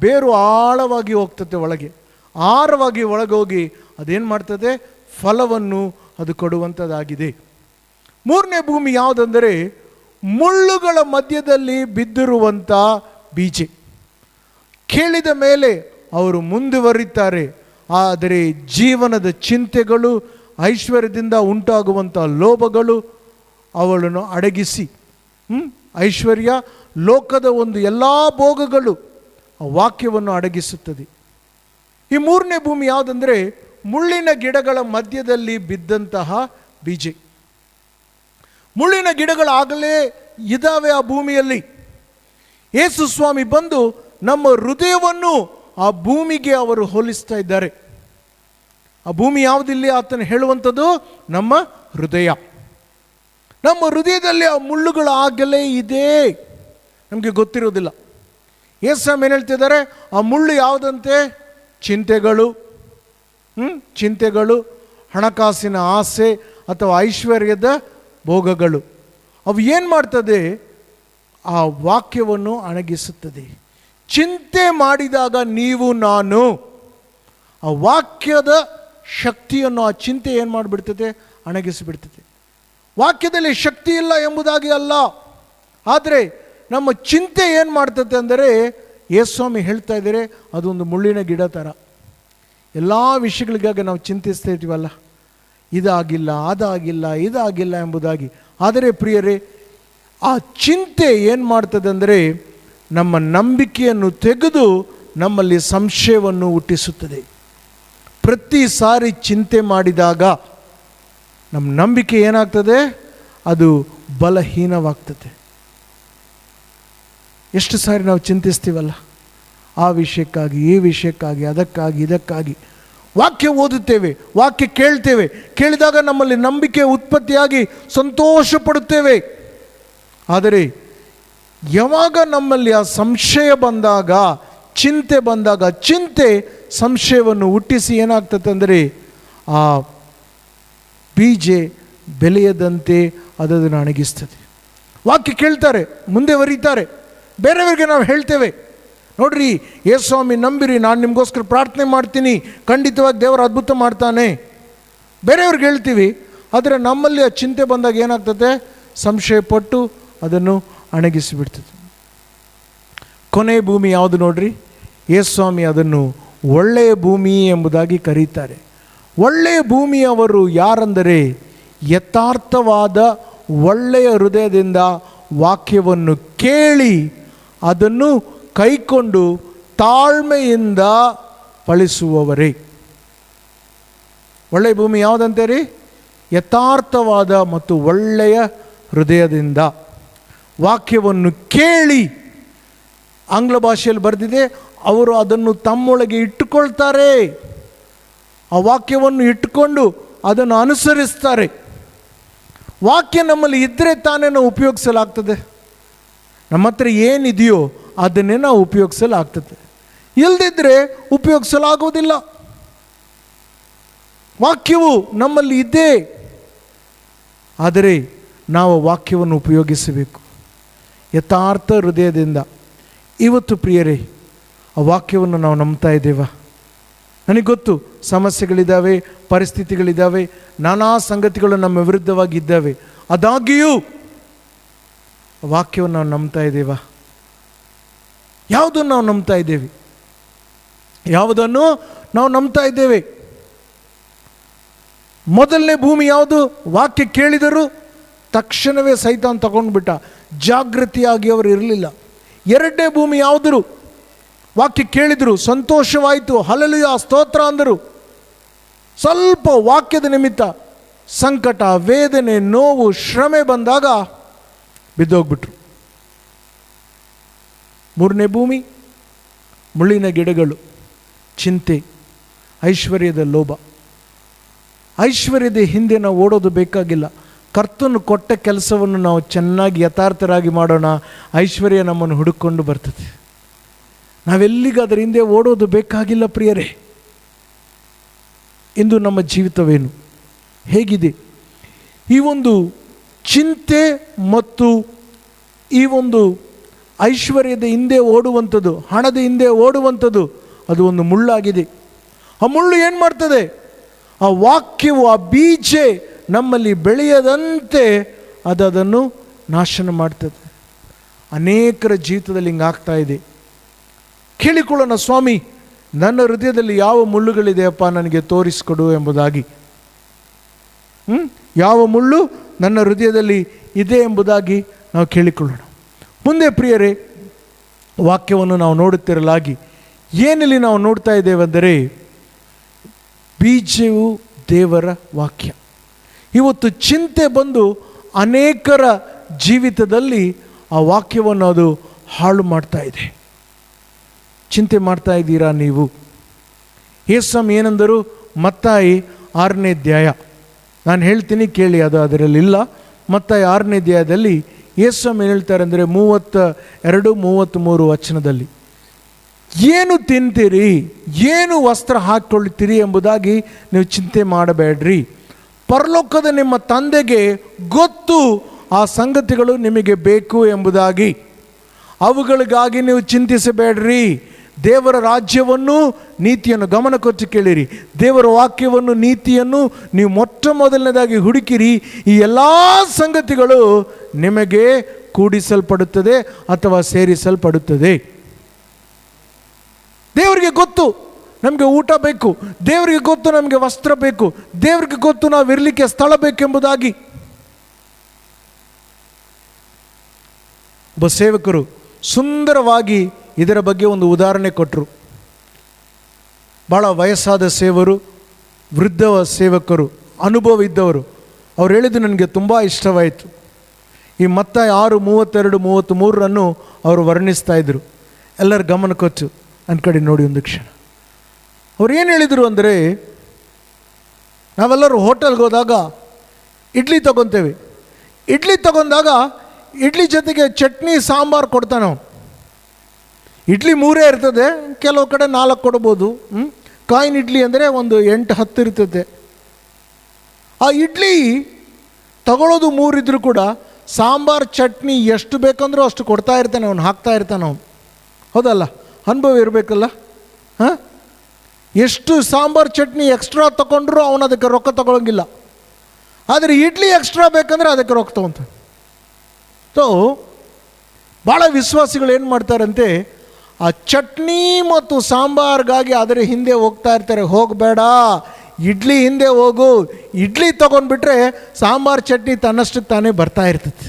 ಬೇರು ಆಳವಾಗಿ ಹೋಗ್ತದೆ, ಒಳಗೆ ಆಳವಾಗಿ ಒಳಗೋಗಿ ಅದೇನು ಮಾಡ್ತದೆ? ಫಲವನ್ನು ಅದು ಕೊಡುವಂಥದ್ದಾಗಿದೆ. ಮೂರನೇ ಭೂಮಿ ಯಾವುದಂದರೆ, ಮುಳ್ಳುಗಳ ಮಧ್ಯದಲ್ಲಿ ಬಿದ್ದಿರುವಂಥ ಬೀಜ. ಕೇಳಿದ ಮೇಲೆ ಅವರು ಮುಂದುವರಿತಾರೆ, ಆದರೆ ಜೀವನದ ಚಿಂತೆಗಳು, ಐಶ್ವರ್ಯದಿಂದ ಉಂಟಾಗುವಂಥ ಲೋಭಗಳು ಅವಳನ್ನು ಅಡಗಿಸಿ, ಐಶ್ವರ್ಯ, ಲೋಕದ ಒಂದು ಎಲ್ಲ ಭೋಗಗಳು ಆ ವಾಕ್ಯವನ್ನು ಅಡಗಿಸುತ್ತದೆ. ಈ ಮೂರನೇ ಭೂಮಿ ಯಾವುದಂದರೆ, ಮುಳ್ಳಿನ ಗಿಡಗಳ ಮಧ್ಯದಲ್ಲಿ ಬಿದ್ದಂತಹ ಬೀಜ. ಮುಳ್ಳಿನ ಗಿಡಗಳಾಗಲೇ ಇದ್ದಾವೆ ಆ ಭೂಮಿಯಲ್ಲಿ. ಯೇಸು ಸ್ವಾಮಿ ಬಂದು ನಮ್ಮ ಹೃದಯವನ್ನು ಆ ಭೂಮಿಗೆ ಅವರು ಹೋಲಿಸ್ತಾ ಇದ್ದಾರೆ. ಆ ಭೂಮಿ ಯಾವುದಿಲ್ಲಿ? ಆತನು ಹೇಳುವಂಥದ್ದು ನಮ್ಮ ಹೃದಯ. ನಮ್ಮ ಹೃದಯದಲ್ಲಿ ಆ ಮುಳ್ಳುಗಳು ಆಗಲೇ ಇದೆ, ನಮಗೆ ಗೊತ್ತಿರೋದಿಲ್ಲ. ಯೇಸು ಸ್ವಾಮಿ ಏನು ಹೇಳ್ತಿದ್ದಾರೆ? ಆ ಮುಳ್ಳು ಯಾವುದಂತೆ? ಚಿಂತೆಗಳು, ಹಣಕಾಸಿನ ಆಸೆ ಅಥವಾ ಐಶ್ವರ್ಯದ ಭೋಗಗಳು. ಅವು ಏನು ಮಾಡ್ತದೆ? ಆ ವಾಕ್ಯವನ್ನು ಅಣಗಿಸುತ್ತದೆ. ಚಿಂತೆ ಮಾಡಿದಾಗ ನೀವು ನಾನು ಆ ವಾಕ್ಯದ ಶಕ್ತಿಯನ್ನು, ಆ ಚಿಂತೆ ಏನು ಮಾಡಿಬಿಡ್ತದೆ? ಅಣಗಿಸಿಬಿಡ್ತದೆ. ವಾಕ್ಯದಲ್ಲಿ ಶಕ್ತಿ ಇಲ್ಲ ಎಂಬುದಾಗಿ ಅಲ್ಲ, ಆದರೆ ನಮ್ಮ ಚಿಂತೆ ಏನು ಮಾಡ್ತದೆ ಅಂದರೆ, ಯೇಸುಸ್ವಾಮಿ ಹೇಳ್ತಾ ಇದ್ದಾರೆ, ಅದೊಂದು ಮುಳ್ಳಿನ ಗಿಡ ಥರ. ಎಲ್ಲ ವಿಷಯಗಳಿಗಾಗಿ ನಾವು ಚಿಂತಿಸ್ತಾ ಇರ್ತೀವಲ್ಲ, ಇದಾಗಿಲ್ಲ, ಇದಾಗಿಲ್ಲ ಎಂಬುದಾಗಿ. ಆದರೆ ಪ್ರಿಯರೇ, ಆ ಚಿಂತೆ ಏನು ಮಾಡ್ತದೆ ಅಂದರೆ, ನಮ್ಮ ನಂಬಿಕೆಯನ್ನು ತೆಗೆದು ನಮ್ಮಲ್ಲಿ ಸಂಶಯವನ್ನು ಹುಟ್ಟಿಸುತ್ತದೆ. ಪ್ರತಿ ಸಾರಿ ಚಿಂತೆ ಮಾಡಿದಾಗ ನಮ್ಮ ನಂಬಿಕೆ ಏನಾಗ್ತದೆ? ಅದು ಬಲಹೀನವಾಗ್ತದೆ. ಎಷ್ಟು ಸಾರಿ ನಾವು ಚಿಂತಿಸ್ತೀವಲ್ಲ, ಆ ವಿಷಯಕ್ಕಾಗಿ, ಈ ವಿಷಯಕ್ಕಾಗಿ, ಅದಕ್ಕಾಗಿ, ಇದಕ್ಕಾಗಿ. ವಾಕ್ಯ ಓದುತ್ತೇವೆ, ವಾಕ್ಯ ಕೇಳ್ತೇವೆ, ಕೇಳಿದಾಗ ನಮ್ಮಲ್ಲಿ ನಂಬಿಕೆ ಉತ್ಪತ್ತಿಯಾಗಿ ಸಂತೋಷ ಪಡುತ್ತೇವೆ. ಆದರೆ ಯಾವಾಗ ನಮ್ಮಲ್ಲಿ ಆ ಸಂಶಯ ಬಂದಾಗ, ಚಿಂತೆ ಬಂದಾಗ, ಚಿಂತೆ ಸಂಶಯವನ್ನು ಹುಟ್ಟಿಸಿ ಏನಾಗ್ತದೆ ಅಂದರೆ, ಆ ಬೀಜ ಬೆಳೆಯದಂತೆ ಅದನ್ನು ಅಣಗಿಸ್ತದೆ. ವಾಕ್ಯ ಕೇಳ್ತಾರೆ, ಮುಂದೆ ಬರೀತಾರೆ, ಬೇರೆಯವರಿಗೆ ನಾವು ಹೇಳ್ತೇವೆ, ನೋಡ್ರಿ ಯೇಸುಸ್ವಾಮಿ ನಂಬಿರಿ, ನಾನು ನಿಮಗೋಸ್ಕರ ಪ್ರಾರ್ಥನೆ ಮಾಡ್ತೀನಿ, ಖಂಡಿತವಾಗಿ ದೇವರು ಅದ್ಭುತ ಮಾಡ್ತಾನೆ, ಬೇರೆಯವ್ರಿಗೆ ಹೇಳ್ತೀವಿ. ಆದರೆ ನಮ್ಮಲ್ಲಿ ಆ ಚಿಂತೆ ಬಂದಾಗ ಏನಾಗ್ತದೆ? ಸಂಶಯಪಟ್ಟು ಅದನ್ನು ಅಣಗಿಸಿಬಿಡ್ತದೆ. ಕೊನೆಯ ಭೂಮಿ ಯಾವುದು ನೋಡ್ರಿ? ಯೇಸುಸ್ವಾಮಿ ಅದನ್ನು ಒಳ್ಳೆಯ ಭೂಮಿ ಎಂಬುದಾಗಿ ಕರೀತಾರೆ. ಒಳ್ಳೆಯ ಭೂಮಿಯವರು ಯಾರಂದರೆ, ಯಥಾರ್ಥವಾದ ಒಳ್ಳೆಯ ಹೃದಯದಿಂದ ವಾಕ್ಯವನ್ನು ಕೇಳಿ ಅದನ್ನು ಕೈಕೊಂಡು ತಾಳ್ಮೆಯಿಂದ ಫಲಿಸುವವರೇ. ಒಳ್ಳೆಯ ಭೂಮಿ ಯಾವುದಂತೆ? ಯಥಾರ್ಥವಾದ ಮತ್ತು ಒಳ್ಳೆಯ ಹೃದಯದಿಂದ ವಾಕ್ಯವನ್ನು ಕೇಳಿ, ಆಂಗ್ಲ ಭಾಷೆಯಲ್ಲಿ ಬರೆದಿದೆ, ಅವರು ಅದನ್ನು ತಮ್ಮೊಳಗೆ ಇಟ್ಟುಕೊಳ್ತಾರೆ. ಆ ವಾಕ್ಯವನ್ನು ಇಟ್ಟುಕೊಂಡು ಅದನ್ನು ಅನುಸರಿಸ್ತಾರೆ. ವಾಕ್ಯ ನಮ್ಮಲ್ಲಿ ಇದ್ದರೆ ತಾನೇ ನಾವು ಉಪಯೋಗಿಸಲಾಗ್ತದೆ. ನಮ್ಮ ಹತ್ರ ಏನಿದೆಯೋ ಅದನ್ನೇ ನಾವು ಉಪಯೋಗಿಸಲಾಗ್ತದೆ. ಇಲ್ಲದಿದ್ದರೆ ಉಪಯೋಗಿಸಲಾಗುವುದಿಲ್ಲ. ವಾಕ್ಯವು ನಮ್ಮಲ್ಲಿ ಇದೆ, ಆದರೆ ನಾವು ವಾಕ್ಯವನ್ನು ಉಪಯೋಗಿಸಬೇಕು ಯಥಾರ್ಥ ಹೃದಯದಿಂದ. ಇವತ್ತು ಪ್ರಿಯರೇ, ಆ ವಾಕ್ಯವನ್ನು ನಾವು ನಂಬ್ತಾ ಇದ್ದೇವಾ? ನನಗೆ ಗೊತ್ತು, ಸಮಸ್ಯೆಗಳಿದ್ದಾವೆ, ಪರಿಸ್ಥಿತಿಗಳಿದ್ದಾವೆ, ನಾನಾ ಸಂಗತಿಗಳು ನಮ್ಮ ವಿರುದ್ಧವಾಗಿದ್ದಾವೆ. ಆದಾಗ್ಯೂ ವಾಕ್ಯವನ್ನು ನಾವು ನಂಬ್ತಾ ಇದ್ದೇವಾ? ಯಾವುದನ್ನು ನಾವು ನಂಬ್ತಾ ಇದ್ದೇವೆ? ಯಾವುದನ್ನು ನಾವು ನಂಬ್ತಾ ಇದ್ದೇವೆ? ಮೊದಲನೇ ಭೂಮಿ ಯಾವುದು? ವಾಕ್ಯ ಕೇಳಿದರು ತಕ್ಷಣವೇ ಸೈತಾನ್ ತಗೊಂಡ್ಬಿಟ್ಟ. ಜಾಗೃತಿಯಾಗಿ ಅವರು ಇರಲಿಲ್ಲ. ಎರಡನೇ ಭೂಮಿ ಯಾವುದರು? ವಾಕ್ಯ ಕೇಳಿದರು, ಸಂತೋಷವಾಯಿತು, ಹಲ್ಲೆಲೂಯಾ ಸ್ತೋತ್ರ ಅಂದರು. ಸ್ವಲ್ಪ ವಾಕ್ಯದ ನಿಮಿತ್ತ ಸಂಕಟ, ವೇದನೆ, ನೋವು, ಶ್ರಮೆ ಬಂದಾಗ ಬಿದ್ದೋಗ್ಬಿಟ್ರು. ಮೂರನೇ ಭೂಮಿ ಮುಳ್ಳಿನ ಗಿಡಗಳು, ಚಿಂತೆ, ಐಶ್ವರ್ಯದ ಲೋಭ. ಐಶ್ವರ್ಯದ ಹಿಂದೆ ನಾವು ಓಡೋದು ಬೇಕಾಗಿಲ್ಲ. ಕರ್ತನು ಕೊಟ್ಟ ಕೆಲಸವನ್ನು ನಾವು ಚೆನ್ನಾಗಿ ಯಥಾರ್ಥರಾಗಿ ಮಾಡೋಣ, ಐಶ್ವರ್ಯ ನಮ್ಮನ್ನು ಹುಡುಕೊಂಡು ಬರ್ತದೆ. ನಾವೆಲ್ಲಿಗೂ ಅದರ ಹಿಂದೆ ಓಡೋದು ಬೇಕಾಗಿಲ್ಲ ಪ್ರಿಯರೇ. ಇಂದು ನಮ್ಮ ಜೀವಿತವೇನು, ಹೇಗಿದೆ? ಈ ಒಂದು ಚಿಂತೆ ಮತ್ತು ಈ ಒಂದು ಐಶ್ವರ್ಯದ ಹಿಂದೆ ಓಡುವಂಥದ್ದು, ಹಣದ ಹಿಂದೆ ಓಡುವಂಥದ್ದು, ಅದು ಒಂದು ಮುಳ್ಳಾಗಿದೆ. ಆ ಮುಳ್ಳು ಏನು ಮಾಡ್ತದೆ? ಆ ವಾಕ್ಯವು, ಆ ಬೀಜ ನಮ್ಮಲ್ಲಿ ಬೆಳೆಯದಂತೆ ಅದನ್ನು ನಾಶನ ಮಾಡ್ತದೆ. ಅನೇಕರ ಜೀವಿತದಲ್ಲಿ ಹಿಂಗಾಗ್ತಾ ಇದೆ. ಕೇಳಿಕೊಳ್ಳೋಣ, ಸ್ವಾಮಿ ನನ್ನ ಹೃದಯದಲ್ಲಿ ಯಾವ ಮುಳ್ಳುಗಳಿದೆಯಪ್ಪ ನನಗೆ ತೋರಿಸಿಕೊಡು ಎಂಬುದಾಗಿ. ಯಾವ ಮುಳ್ಳು ನನ್ನ ಹೃದಯದಲ್ಲಿ ಇದೆ ಎಂಬುದಾಗಿ ನಾವು ಕೇಳಿಕೊಳ್ಳೋಣ. ಮುಂದೆ ಪ್ರಿಯರೇ, ವಾಕ್ಯವನ್ನು ನಾವು ನೋಡುತ್ತಿರಲಾಗಿ ಏನಲ್ಲಿ ನಾವು ನೋಡ್ತಾ ಇದ್ದೇವೆಂದರೆ, ಬೀಜವು ದೇವರ ವಾಕ್ಯ. ಇವತ್ತು ಚಿಂತೆ ಬಂದು ಅನೇಕರ ಜೀವಿತದಲ್ಲಿ ಆ ವಾಕ್ಯವನ್ನು ಅದು ಹಾಳು ಮಾಡ್ತಾ ಇದೆ. ಚಿಂತೆ ಮಾಡ್ತಾ ಇದ್ದೀರಾ ನೀವು? ಯೇಸು ಏನಂದರು? ಮತ್ತಾಯಿ 6ನೇ ಅಧ್ಯಾಯ, ನಾನು ಹೇಳ್ತೀನಿ ಕೇಳಿ, ಅದು ಅದರಲ್ಲಿಲ್ಲ. ಮತ್ತಾಯಿ 6ನೇ ಅಧ್ಯಾಯದಲ್ಲಿ ಯೇಸು ಏನು ಹೇಳ್ತಾರೆ ಅಂದರೆ 32-33 ವಚನದಲ್ಲಿ, ಏನು ತಿಂತೀರಿ, ಏನು ವಸ್ತ್ರ ಹಾಕ್ಕೊಳ್ತೀರಿ ಎಂಬುದಾಗಿ ನೀವು ಚಿಂತೆ ಮಾಡಬೇಡ್ರಿ. ಪರಲೋಕದ ನಿಮ್ಮ ತಂದೆಗೆ ಗೊತ್ತು ಆ ಸಂಗತಿಗಳು ನಿಮಗೆ ಬೇಕು ಎಂಬುದಾಗಿ. ಅವುಗಳಿಗಾಗಿ ನೀವು ಚಿಂತಿಸಬೇಡ್ರಿ. ದೇವರ ರಾಜ್ಯವನ್ನು, ನೀತಿಯನ್ನು ಗಮನ ಕೊಟ್ಟು ಕೇಳಿರಿ. ದೇವರ ವಾಕ್ಯವನ್ನು, ನೀತಿಯನ್ನು ನೀವು ಮೊಟ್ಟ ಮೊದಲನೇದಾಗಿ ಹುಡುಕಿರಿ. ಈ ಎಲ್ಲ ಸಂಗತಿಗಳು ನಿಮಗೆ ಕೂಡಿಸಲ್ಪಡುತ್ತದೆ ಅಥವಾ ಸೇರಿಸಲ್ಪಡುತ್ತದೆ. ದೇವರಿಗೆ ಗೊತ್ತು ನಮಗೆ ಊಟ ಬೇಕು, ದೇವರಿಗೆ ಗೊತ್ತು ನಮಗೆ ವಸ್ತ್ರ ಬೇಕು, ದೇವರಿಗೆ ಗೊತ್ತು ನಾವು ಇರಲಿಕ್ಕೆ ಸ್ಥಳ ಬೇಕೆಂಬುದಾಗಿ. ಒಬ್ಬ ಸೇವಕರು ಸುಂದರವಾಗಿ ಇದರ ಬಗ್ಗೆ ಒಂದು ಉದಾಹರಣೆ ಕೊಟ್ಟರು. ಭಾಳ ವಯಸ್ಸಾದ ಸೇವರು, ವೃದ್ಧ ಸೇವಕರು, ಅನುಭವ ಇದ್ದವರು. ಅವ್ರು ಹೇಳಿದ್ದು ನನಗೆ ತುಂಬ ಇಷ್ಟವಾಯಿತು. ಈ ಮತ್ತಾಯ 6:32-33 ಅವರು ವರ್ಣಿಸ್ತಾ ಇದ್ರು. ಎಲ್ಲರ ಗಮನ ಕೊಟ್ಟು ನನ್ನ ಕಡೆ ನೋಡಿ ಒಂದು ಕ್ಷಣ. ಅವ್ರು ಏನು ಹೇಳಿದರು ಅಂದರೆ, ನಾವೆಲ್ಲರೂ ಹೋಟೆಲ್ಗೆ ಹೋದಾಗ ಇಡ್ಲಿ ತೊಗೊತೇವೆ. ಇಡ್ಲಿ ತೊಗೊಂಡಾಗ ಇಡ್ಲಿ ಜೊತೆಗೆ ಚಟ್ನಿ, ಸಾಂಬಾರು ಕೊಡ್ತಾನೆ. ಇಡ್ಲಿ 3 ಇರ್ತದೆ, ಕೆಲವು ಕಡೆ 4 ಕೊಡ್ಬೋದು. ಕಾಯಿನ್ ಇಡ್ಲಿ ಅಂದರೆ ಒಂದು 8-10 ಇರ್ತದೆ. ಆ ಇಡ್ಲಿ ತಗೊಳ್ಳೋದು 3 ಇದ್ದರೂ ಕೂಡ ಸಾಂಬಾರು, ಚಟ್ನಿ ಎಷ್ಟು ಬೇಕಂದ್ರೂ ಅಷ್ಟು ಕೊಡ್ತಾ ಇರ್ತಾನೆ, ಅವನು ಹಾಕ್ತಾ ಇರ್ತಾನೆ ಅವನು. ಹೌದಲ್ಲ? ಅನುಭವ ಇರಬೇಕಲ್ಲ. ಎಷ್ಟು ಸಾಂಬಾರು ಚಟ್ನಿ ಎಕ್ಸ್ಟ್ರಾ ತೊಗೊಂಡ್ರು ಅವನು ಅದಕ್ಕೆ ರೊಕ್ಕ ತಗೊಳ್ಳೋಂಗಿಲ್ಲ. ಆದರೆ ಇಡ್ಲಿ ಎಕ್ಸ್ಟ್ರಾ ಬೇಕಂದ್ರೆ ಅದಕ್ಕೆ ರೊಕ್ಕ ತೊಗೊತಾನೆ. ಸೊ ಭಾಳ ವಿಶ್ವಾಸಿಗಳು ಏನು ಮಾಡ್ತಾರಂತೆ, ಆ ಚಟ್ನಿ ಮತ್ತು ಸಾಂಬಾರ್ಗಾಗಿ ಅದರ ಹಿಂದೆ ಹೋಗ್ತಾ ಇರ್ತಾರೆ. ಹೋಗಬೇಡ, ಇಡ್ಲಿ ಹಿಂದೆ ಹೋಗು, ಇಡ್ಲಿ ತೊಗೊಂಡ್ಬಿಟ್ರೆ ಸಾಂಬಾರು ಚಟ್ನಿ ತನ್ನಷ್ಟಕ್ಕೆ ತಾನೇ ಬರ್ತಾ ಇರ್ತದೆ.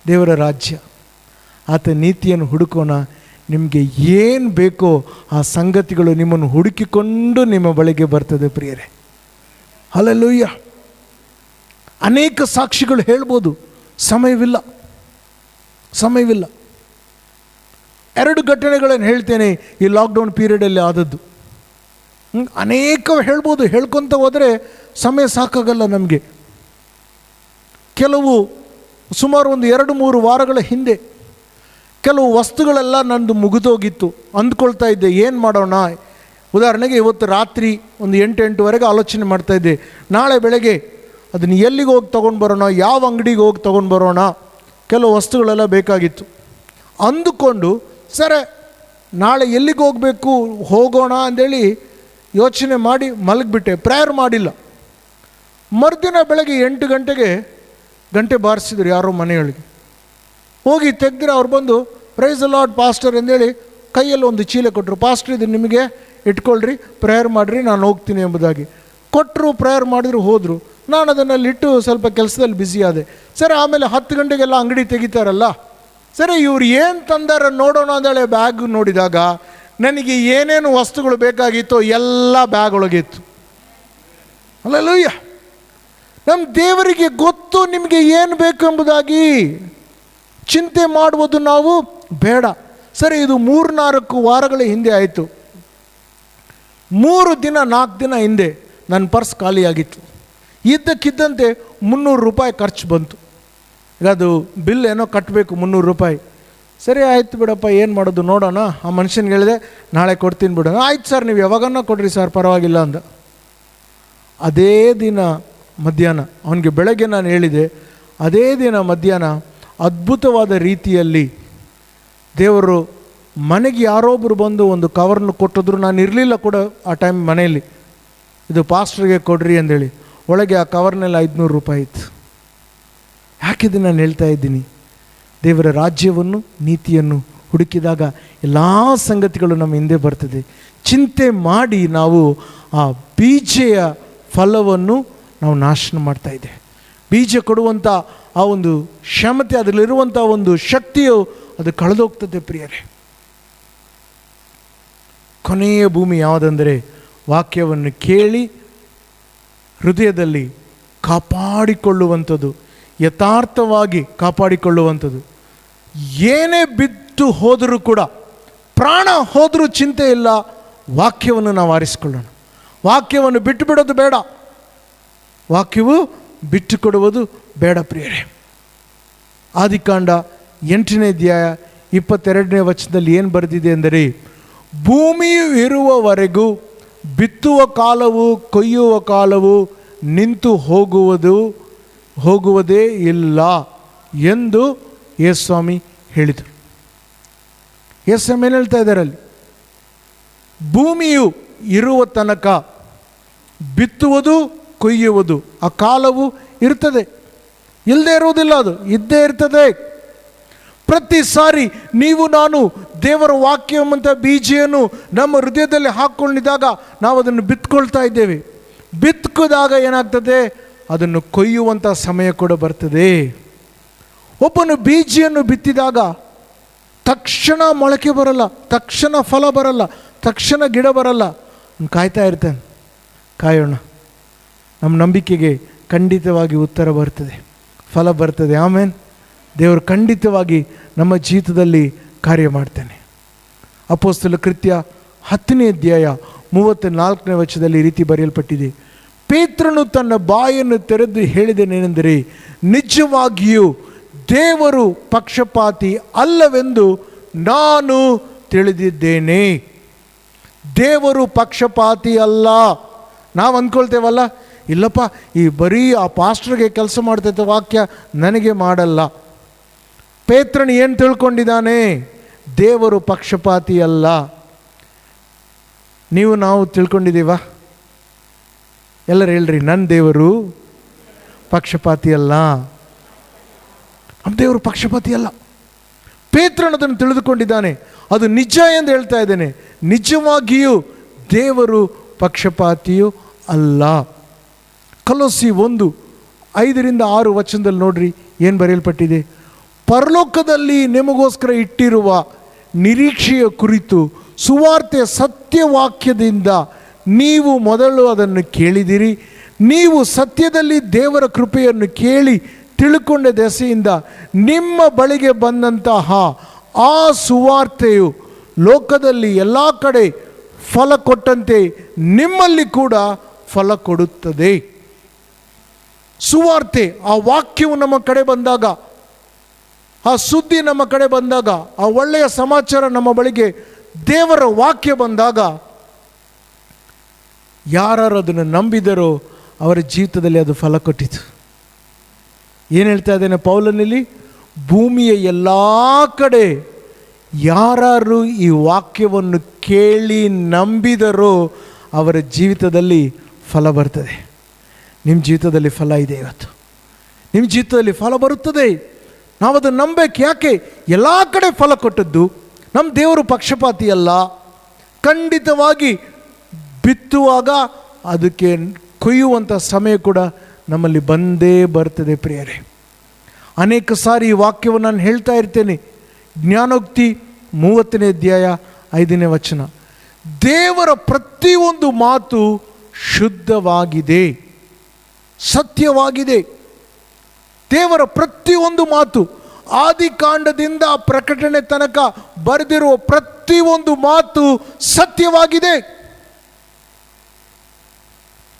ದೇವರ ರಾಜ್ಯ, ಆತ ನೀತಿಯನ್ನು ಹುಡುಕೋಣ. ನಿಮಗೆ ಏನು ಬೇಕೋ ಆ ಸಂಗತಿಗಳು ನಿಮ್ಮನ್ನು ಹುಡುಕಿಕೊಂಡು ನಿಮ್ಮ ಬಳಿಗೆ ಬರ್ತದೆ ಪ್ರಿಯರೇ. ಹಲ್ಲೆಲೂಯ. ಅನೇಕ ಸಾಕ್ಷಿಗಳು ಹೇಳ್ಬೋದು, ಸಮಯವಿಲ್ಲ. 2 ಘಟನೆಗಳನ್ನು ಹೇಳ್ತೇನೆ ಈ ಲಾಕ್ಡೌನ್ ಪೀರಿಯಡಲ್ಲಿ ಆದದ್ದು. ಅನೇಕ ಹೇಳ್ಬೋದು, ಹೇಳ್ಕೊತ ಹೋದರೆ ಸಮಯ ಸಾಕಾಗಲ್ಲ ನಮಗೆ. ಕೆಲವು ಸುಮಾರು ಒಂದು 2-3 ವಾರಗಳ ಹಿಂದೆ ಕೆಲವು ವಸ್ತುಗಳೆಲ್ಲ ನಂದು ಮುಗಿದೋಗಿತ್ತು. ಅಂದ್ಕೊಳ್ತಾ ಇದ್ದೆ ಏನು ಮಾಡೋಣ. ಉದಾಹರಣೆಗೆ ಇವತ್ತು ರಾತ್ರಿ ಒಂದು 8-8ವರೆಗೆ ಆಲೋಚನೆ ಮಾಡ್ತಾಯಿದ್ದೆ, ನಾಳೆ ಬೆಳಗ್ಗೆ ಅದನ್ನು ಎಲ್ಲಿಗೆ ಹೋಗಿ ತೊಗೊಂಡು ಬರೋಣ, ಯಾವ ಅಂಗಡಿಗೆ ಹೋಗಿ ತೊಗೊಂಡು ಬರೋಣ. ಕೆಲವು ವಸ್ತುಗಳೆಲ್ಲ ಬೇಕಾಗಿತ್ತು. ಅಂದುಕೊಂಡು ಸರಿ ನಾಳೆ ಎಲ್ಲಿಗೆ ಹೋಗಬೇಕು, ಹೋಗೋಣ ಅಂದೇಳಿ ಯೋಚನೆ ಮಾಡಿ ಮಲಗಿಬಿಟ್ಟೆ. ಪ್ರೇಯರ್ ಮಾಡಿಲ್ಲ. ಮರುದಿನ ಬೆಳಗ್ಗೆ 8 ಗಂಟೆಗೆ ಗಂಟೆ ಬಾರಿಸಿದ್ರು ಯಾರೋ ಮನೆಯೊಳಗೆ. ಹೋಗಿ ತೆಗೆದ್ರೆ ಅವ್ರು ಬಂದು ಪ್ರೈಸ್ ದ ಲಾರ್ಡ್ ಪಾಸ್ಟರ್ ಅಂದೇಳಿ ಕೈಯಲ್ಲಿ ಒಂದು ಚೀಲ ಕೊಟ್ಟರು. ಪಾಸ್ಟರ್ ಇದು ನಿಮಗೆ ಇಟ್ಕೊಳ್ರಿ, ಪ್ರೇಯರ್ ಮಾಡಿರಿ, ನಾನು ಹೋಗ್ತೀನಿ ಎಂಬುದಾಗಿ ಕೊಟ್ಟರು. ಪ್ರೇಯರ್ ಮಾಡಿದ್ರು, ಹೋದರು. ನಾನು ಅದನ್ನಲ್ಲಿಟ್ಟು ಸ್ವಲ್ಪ ಕೆಲಸದಲ್ಲಿ ಬ್ಯುಸಿ ಆದೆ. ಸರಿ, ಆಮೇಲೆ 10 ಗಂಟೆಗೆಲ್ಲ ಅಂಗಡಿ ತೆಗಿತಾರಲ್ಲ, ಸರಿ ಇವ್ರು ಏನು ತಂದಾರ ನೋಡೋಣ ಅಂದೇಳಿ ಬ್ಯಾಗ್ ನೋಡಿದಾಗ ನನಗೆ ಏನೇನು ವಸ್ತುಗಳು ಬೇಕಾಗಿತ್ತೋ ಎಲ್ಲ ಬ್ಯಾಗ್ ಒಳಗಿತ್ತು. ಹಲ್ಲೆಲೂಯಾ. ನಮ್ಮ ದೇವರಿಗೆ ಗೊತ್ತು ನಿಮಗೆ ಏನು ಬೇಕು ಎಂಬುದಾಗಿ. ಚಿಂತೆ ಮಾಡುವುದು ನಾವು ಬೇಡ. ಸರಿ, ಇದು 3-4 ವಾರಗಳ ಹಿಂದೆ ಆಯಿತು. 3 ದಿನ 4 ದಿನ ಹಿಂದೆ ನನ್ನ ಪರ್ಸ್ ಖಾಲಿಯಾಗಿತ್ತು. ಇದ್ದಕ್ಕಿದ್ದಂತೆ 300 ರೂಪಾಯಿ ಖರ್ಚು ಬಂತು. ಈಗ ಅದು ಬಿಲ್ ಏನೋ ಕಟ್ಟಬೇಕು, 300 ರೂಪಾಯಿ. ಸರಿ ಆಯಿತು ಬಿಡಪ್ಪ, ಏನು ಮಾಡೋದು ನೋಡೋಣ. ಆ ಮನುಷ್ಯನಿಗೆ ಹೇಳಿದೆ, ನಾಳೆ ಕೊಡ್ತೀನಿ ಬಿಡೋಣ. ಆಯ್ತು ಸರ್, ನೀವು ಯಾವಾಗನ್ನ ಕೊಡ್ರಿ ಸರ್, ಪರವಾಗಿಲ್ಲ ಅಂದ. ಅದೇ ದಿನ ಮಧ್ಯಾಹ್ನ, ಅವನಿಗೆ ಬೆಳಗ್ಗೆ ನಾನು ಹೇಳಿದೆ, ಅದೇ ದಿನ ಮಧ್ಯಾಹ್ನ ಅದ್ಭುತವಾದ ರೀತಿಯಲ್ಲಿ ದೇವರು ಮನೆಗೆ ಯಾರೊಬ್ಬರು ಬಂದು ಒಂದು ಕವರ್ನ ಕೊಟ್ಟಿದ್ರು. ನಾನು ಇರಲಿಲ್ಲ ಕೂಡ ಆ ಟೈಮ್ ಮನೆಯಲ್ಲಿ. ಇದು ಪಾಸ್ಟ್ರಿಗೆ ಕೊಡ್ರಿ ಅಂದೇಳಿ. ಒಳಗೆ ಆ ಕವರ್ನಲ್ಲಿ 500 ರೂಪಾಯಿ ಇತ್ತು. ಯಾಕಿದು ನಾನು ಹೇಳ್ತಾ ಇದ್ದೀನಿ, ದೇವರ ರಾಜ್ಯವನ್ನು ನೀತಿಯನ್ನು ಹುಡುಕಿದಾಗ ಎಲ್ಲ ಸಂಗತಿಗಳು ನಮ್ಮ ಹಿಂದೆ ಬರ್ತದೆ. ಚಿಂತೆ ಮಾಡಿ ನಾವು ಆ ಬೀಜೆಯ ಫಲವನ್ನು ನಾವು ನಾಶನ ಮಾಡ್ತಾ ಇದ್ದೇವೆ. ಬೀಜ ಕೊಡುವಂಥ ಆ ಒಂದು ಕ್ಷಮತೆ, ಅದರಲ್ಲಿರುವಂಥ ಒಂದು ಶಕ್ತಿಯು ಅದು ಕಳೆದೋಗ್ತದೆ ಪ್ರಿಯರೇ. ಕೊನೆಯ ಭೂಮಿ ಯಾವುದಂದರೆ ವಾಕ್ಯವನ್ನು ಕೇಳಿ ಹೃದಯದಲ್ಲಿ ಕಾಪಾಡಿಕೊಳ್ಳುವಂಥದ್ದು, ಯಥಾರ್ಥವಾಗಿ ಕಾಪಾಡಿಕೊಳ್ಳುವಂಥದ್ದು. ಏನೇ ಬಿದ್ದು ಹೋದರೂ ಕೂಡ, ಪ್ರಾಣ ಹೋದರೂ ಚಿಂತೆ ಇಲ್ಲ, ವಾಕ್ಯವನ್ನು ನಾವು ಆರಿಸಿಕೊಳ್ಳೋಣ. ವಾಕ್ಯವನ್ನು ಬಿಟ್ಟು ಬಿಡೋದು ಬೇಡ, ವಾಕ್ಯವು ಬಿಟ್ಟು ಕೊಡುವುದು ಬೇಡ ಪ್ರಿಯರೇ. ಆದಿಕಾಂಡ 8ನೇ ಅಧ್ಯಾಯ 22ನೇ ವಚನದಲ್ಲಿ ಏನು ಬರೆದಿದೆ ಎಂದರೆ, ಭೂಮಿಯು ಇರುವವರೆಗೂ ಬಿತ್ತುವ ಕಾಲವು ಕೊಯ್ಯುವ ಕಾಲವು ನಿಂತು ಹೋಗುವುದೇ ಇಲ್ಲ ಎಂದು ಯೇಸುಸ್ವಾಮಿ ಹೇಳಿದರು. ಯೇಸುಸ್ವಾಮಿ ಏನು ಹೇಳ್ತಾ ಇದ್ದಾರೆ ಅಲ್ಲಿ? ಭೂಮಿಯು ಇರುವ ತನಕ ಬಿತ್ತುವುದು ಕೊಯ್ಯುವುದು ಆ ಕಾಲವು ಇರ್ತದೆ, ಇಲ್ಲದೆ ಇರುವುದಿಲ್ಲ, ಅದು ಇದ್ದೇ ಇರ್ತದೆ. ಪ್ರತಿ ಸಾರಿ ನೀವು ನಾನು ದೇವರ ವಾಕ್ಯ ಎಂಬಂಥ ಬೀಜವನ್ನು ನಮ್ಮ ಹೃದಯದಲ್ಲಿ ಹಾಕ್ಕೊಂಡಿದ್ದಾಗ ನಾವು ಅದನ್ನು ಬಿತ್ಕೊಳ್ತಾ ಇದ್ದೇವೆ. ಬಿತ್ತಿದಾಗ ಏನಾಗ್ತದೆ, ಅದನ್ನು ಕೊಯ್ಯುವಂಥ ಸಮಯ ಕೂಡ ಬರ್ತದೆ. ಒಬ್ಬನು ಬೀಜವನ್ನು ಬಿತ್ತಿದಾಗ ತಕ್ಷಣ ಮೊಳಕೆ ಬರಲ್ಲ, ತಕ್ಷಣ ಫಲ ಬರಲ್ಲ, ತಕ್ಷಣ ಗಿಡ ಬರಲ್ಲ. ಕಾಯ್ತಾ ಇರ್ತಾನೆ. ಕಾಯೋಣ, ನಮ್ಮ ನಂಬಿಕೆಗೆ ಖಂಡಿತವಾಗಿ ಉತ್ತರ ಬರ್ತದೆ, ಫಲ ಬರ್ತದೆ. ಆಮೇನ್. ದೇವರು ಖಂಡಿತವಾಗಿ ನಮ್ಮ ಜೀವಿತದಲ್ಲಿ ಕಾರ್ಯ ಮಾಡ್ತಾನೆ. ಅಪೊಸ್ತಲ ಕೃತ್ಯ 10ನೇ ಅಧ್ಯಾಯ 34ನೇ ವಚನದಲ್ಲಿ ಈ ರೀತಿ ಬರೆಯಲ್ಪಟ್ಟಿದೆ, ಪೇತ್ರನು ತನ್ನ ಬಾಯನ್ನು ತೆರೆದು ಹೇಳಿದನೇನೆಂದರೆ, ನಿಜವಾಗಿಯೂ ದೇವರು ಪಕ್ಷಪಾತಿ ಅಲ್ಲವೆಂದು ನಾನು ತಿಳಿದಿದ್ದೇನೆ. ದೇವರು ಪಕ್ಷಪಾತಿ ಅಲ್ಲ. ನಾವು ಅಂದ್ಕೊಳ್ತೇವಲ್ಲ, ಇಲ್ಲಪ್ಪ ಈ ಬರೀ ಆ ಪಾಸ್ಟರ್ಗೆ ಕೆಲಸ ಮಾಡ್ತೈತೆ ವಾಕ್ಯ, ನನಗೆ ಮಾಡಲ್ಲ. ಪೇತ್ರನು ಏನು ತಿಳ್ಕೊಂಡಿದ್ದಾನೆ? ದೇವರು ಪಕ್ಷಪಾತಿ ಅಲ್ಲ. ನಾವು ತಿಳ್ಕೊಂಡಿದ್ದೀವ? ಎಲ್ಲರೂ ಹೇಳ್ರಿ, ನನ್ನ ದೇವರು ಪಕ್ಷಪಾತಿ ಅಲ್ಲ. ನಮ್ಮ ದೇವರು ಪಕ್ಷಪಾತಿ ಅಲ್ಲ. ಪೇತ್ರನು ಅದನ್ನು ತಿಳಿದುಕೊಂಡಿದ್ದಾನೆ. ಅದು ನಿಜ ಎಂದು ಹೇಳ್ತಾ ಇದ್ದೇನೆ. ನಿಜವಾಗಿಯೂ ದೇವರು ಪಕ್ಷಪಾತಿಯೂ ಅಲ್ಲ. ಕೊಲೊಸ್ಸೆ 1:5-6 ನೋಡ್ರಿ ಏನು ಬರೆಯಲ್ಪಟ್ಟಿದೆ. ಪರಲೋಕದಲ್ಲಿ ನಿಮಗೋಸ್ಕರ ಇಟ್ಟಿರುವ ನಿರೀಕ್ಷೆಯ ಕುರಿತು ಸುವಾರ್ತೆಯ ಸತ್ಯವಾಕ್ಯದಿಂದ ನೀವು ಮೊದಲು ಅದನ್ನು ಕೇಳಿದಿರಿ. ನೀವು ಸತ್ಯದಲ್ಲಿ ದೇವರ ಕೃಪೆಯನ್ನು ಕೇಳಿ ತಿಳ್ಕೊಂಡ ದೆಸೆಯಿಂದ ನಿಮ್ಮ ಬಳಿಗೆ ಬಂದಂತಹ ಆ ಸುವಾರ್ತೆಯು ಲೋಕದಲ್ಲಿ ಎಲ್ಲ ಕಡೆ ಫಲ ಕೊಟ್ಟಂತೆ ನಿಮ್ಮಲ್ಲಿ ಕೂಡ ಫಲ ಕೊಡುತ್ತದೆ. ಸುವಾರ್ತೆ, ಆ ವಾಕ್ಯವು ನಮ್ಮ ಕಡೆ ಬಂದಾಗ, ಆ ಸುದ್ದಿ ನಮ್ಮ ಕಡೆ ಬಂದಾಗ, ಆ ಒಳ್ಳೆಯ ಸಮಾಚಾರ ನಮ್ಮ ಬಳಿಗೆ ದೇವರ ವಾಕ್ಯ ಬಂದಾಗ ಯಾರು ಅದನ್ನು ನಂಬಿದರೋ ಅವರ ಜೀವಿತದಲ್ಲಿ ಅದು ಫಲ ಕೊಟ್ಟಿತು. ಏನು ಹೇಳ್ತಾ ಇದ್ದೇನೆ ಪೌಲನಲ್ಲಿ? ಭೂಮಿಯ ಎಲ್ಲ ಕಡೆ ಯಾರು ಈ ವಾಕ್ಯವನ್ನು ಕೇಳಿ ನಂಬಿದರೋ ಅವರ ಜೀವಿತದಲ್ಲಿ ಫಲ ಬರ್ತದೆ. ನಿಮ್ಮ ಜೀವಿತದಲ್ಲಿ ಫಲ ಇದೆ. ಇವತ್ತು ನಿಮ್ಮ ಜೀವಿತದಲ್ಲಿ ಫಲ ಬರುತ್ತದೆ. ನಾವು ಅದನ್ನು ನಂಬೇಕು. ಯಾಕೆ? ಎಲ್ಲ ಕಡೆ ಫಲ ಕೊಟ್ಟದ್ದು. ನಮ್ಮ ದೇವರು ಪಕ್ಷಪಾತಿ ಅಲ್ಲ. ಖಂಡಿತವಾಗಿ ಬಿತ್ತುವಾಗ ಅದಕ್ಕೆ ಕೊಯ್ಯುವಂಥ ಸಮಯ ಕೂಡ ನಮ್ಮಲ್ಲಿ ಬಂದೇ ಬರ್ತದೆ ಪ್ರಿಯರೇ. ಅನೇಕ ಸಾರಿ ಈ ವಾಕ್ಯವನ್ನು ನಾನು ಹೇಳ್ತಾ ಇರ್ತೇನೆ. ಜ್ಞಾನೋಕ್ತಿ 30ನೇ ಅಧ್ಯಾಯ 5ನೇ ವಚನ, ದೇವರ ಪ್ರತಿಯೊಂದು ಮಾತು ಶುದ್ಧವಾಗಿದೆ, ಸತ್ಯವಾಗಿದೆ. ದೇವರ ಪ್ರತಿಯೊಂದು ಮಾತು, ಆದಿಕಾಂಡದಿಂದ ಪ್ರಕಟಣೆ ತನಕ ಬರೆದಿರುವ ಪ್ರತಿಯೊಂದು ಮಾತು ಸತ್ಯವಾಗಿದೆ.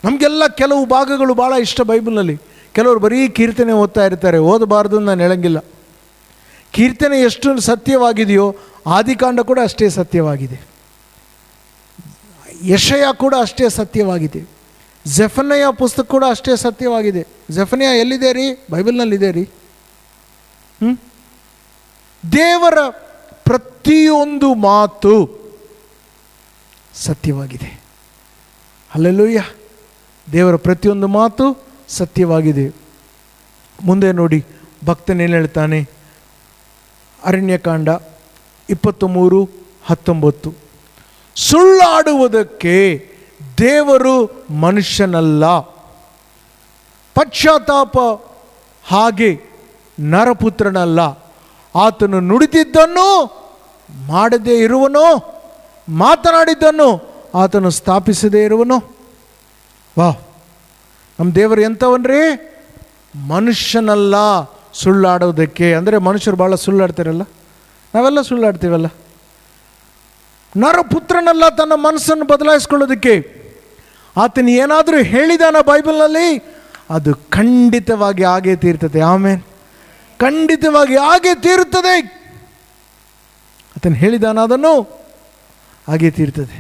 ನಮಗೆಲ್ಲ ಕೆಲವು ಭಾಗಗಳು ಭಾಳ ಇಷ್ಟ ಬೈಬಲ್ನಲ್ಲಿ. ಕೆಲವರು ಬರೀ ಕೀರ್ತನೆ ಓದ್ತಾ ಇರ್ತಾರೆ. ಓದಬಾರ್ದು ನಾನು ಹೇಳಂಗಿಲ್ಲ. ಕೀರ್ತನೆ ಎಷ್ಟು ಸತ್ಯವಾಗಿದೆಯೋ ಆದಿಕಾಂಡ ಕೂಡ ಅಷ್ಟೇ ಸತ್ಯವಾಗಿದೆ. ಯೆಶಯ ಕೂಡ ಅಷ್ಟೇ ಸತ್ಯವಾಗಿದೆ. ಜೆಫನ್ಯ ಪುಸ್ತಕ ಕೂಡ ಅಷ್ಟೇ ಸತ್ಯವಾಗಿದೆ. ಜೆಫನ್ಯ ಎಲ್ಲಿದೆ ರೀ? ಬೈಬಲ್ನಲ್ಲಿದೆ ರೀ. ದೇವರ ಪ್ರತಿಯೊಂದು ಮಾತು ಸತ್ಯವಾಗಿದೆ. ಹಲ್ಲೆಲೂಯಾ. ದೇವರ ಪ್ರತಿಯೊಂದು ಮಾತು ಸತ್ಯವಾಗಿದೆ. ಮುಂದೆ ನೋಡಿ, ಭಕ್ತನೇನು ಹೇಳ್ತಾನೆ? ಅರಣ್ಯಕಾಂಡ 23:19, ಸುಳ್ಳಾಡುವುದಕ್ಕೆ ದೇವರು ಮನುಷ್ಯನಲ್ಲ, ಪಶ್ಚಾತ್ತಾಪ ಹಾಗೆ ನರಪುತ್ರನಲ್ಲ. ಆತನು ನುಡಿದಿದ್ದನ್ನು ಮಾಡದೇ ಇರುವನೋ, ಮಾತನಾಡಿದ್ದನ್ನು ಆತನು ಸ್ಥಾಪಿಸದೇ ಇರುವನೋ. ವಾ, ನಮ್ಮ ದೇವರು ಎಂಥವನ್ರಿ? ಮನುಷ್ಯನಲ್ಲ ಸುಳ್ಳಾಡೋದಕ್ಕೆ. ಅಂದರೆ ಮನುಷ್ಯರು ಭಾಳ ಸುಳ್ಳಾಡ್ತಾರಲ್ಲ, ನಾವೆಲ್ಲ ಸುಳ್ಳಾಡ್ತೀವಲ್ಲ. ನರಪುತ್ರನಲ್ಲ ತನ್ನ ಮನಸ್ಸನ್ನು ಬದಲಾಯಿಸ್ಕೊಳ್ಳೋದಕ್ಕೆ. ಆತನು ಏನಾದರೂ ಹೇಳಿದಾನ ಬೈಬಲ್ನಲ್ಲಿ, ಅದು ಖಂಡಿತವಾಗಿ ಆಗೇ ತೀರ್ತದೆ. ಆಮೇನ್. ಖಂಡಿತವಾಗಿ ಆಗೇ ತೀರುತ್ತದೆ. ಆತನು ಹೇಳಿದಾನ, ಅದನ್ನು ಹಾಗೇ ತೀರ್ತದೆ.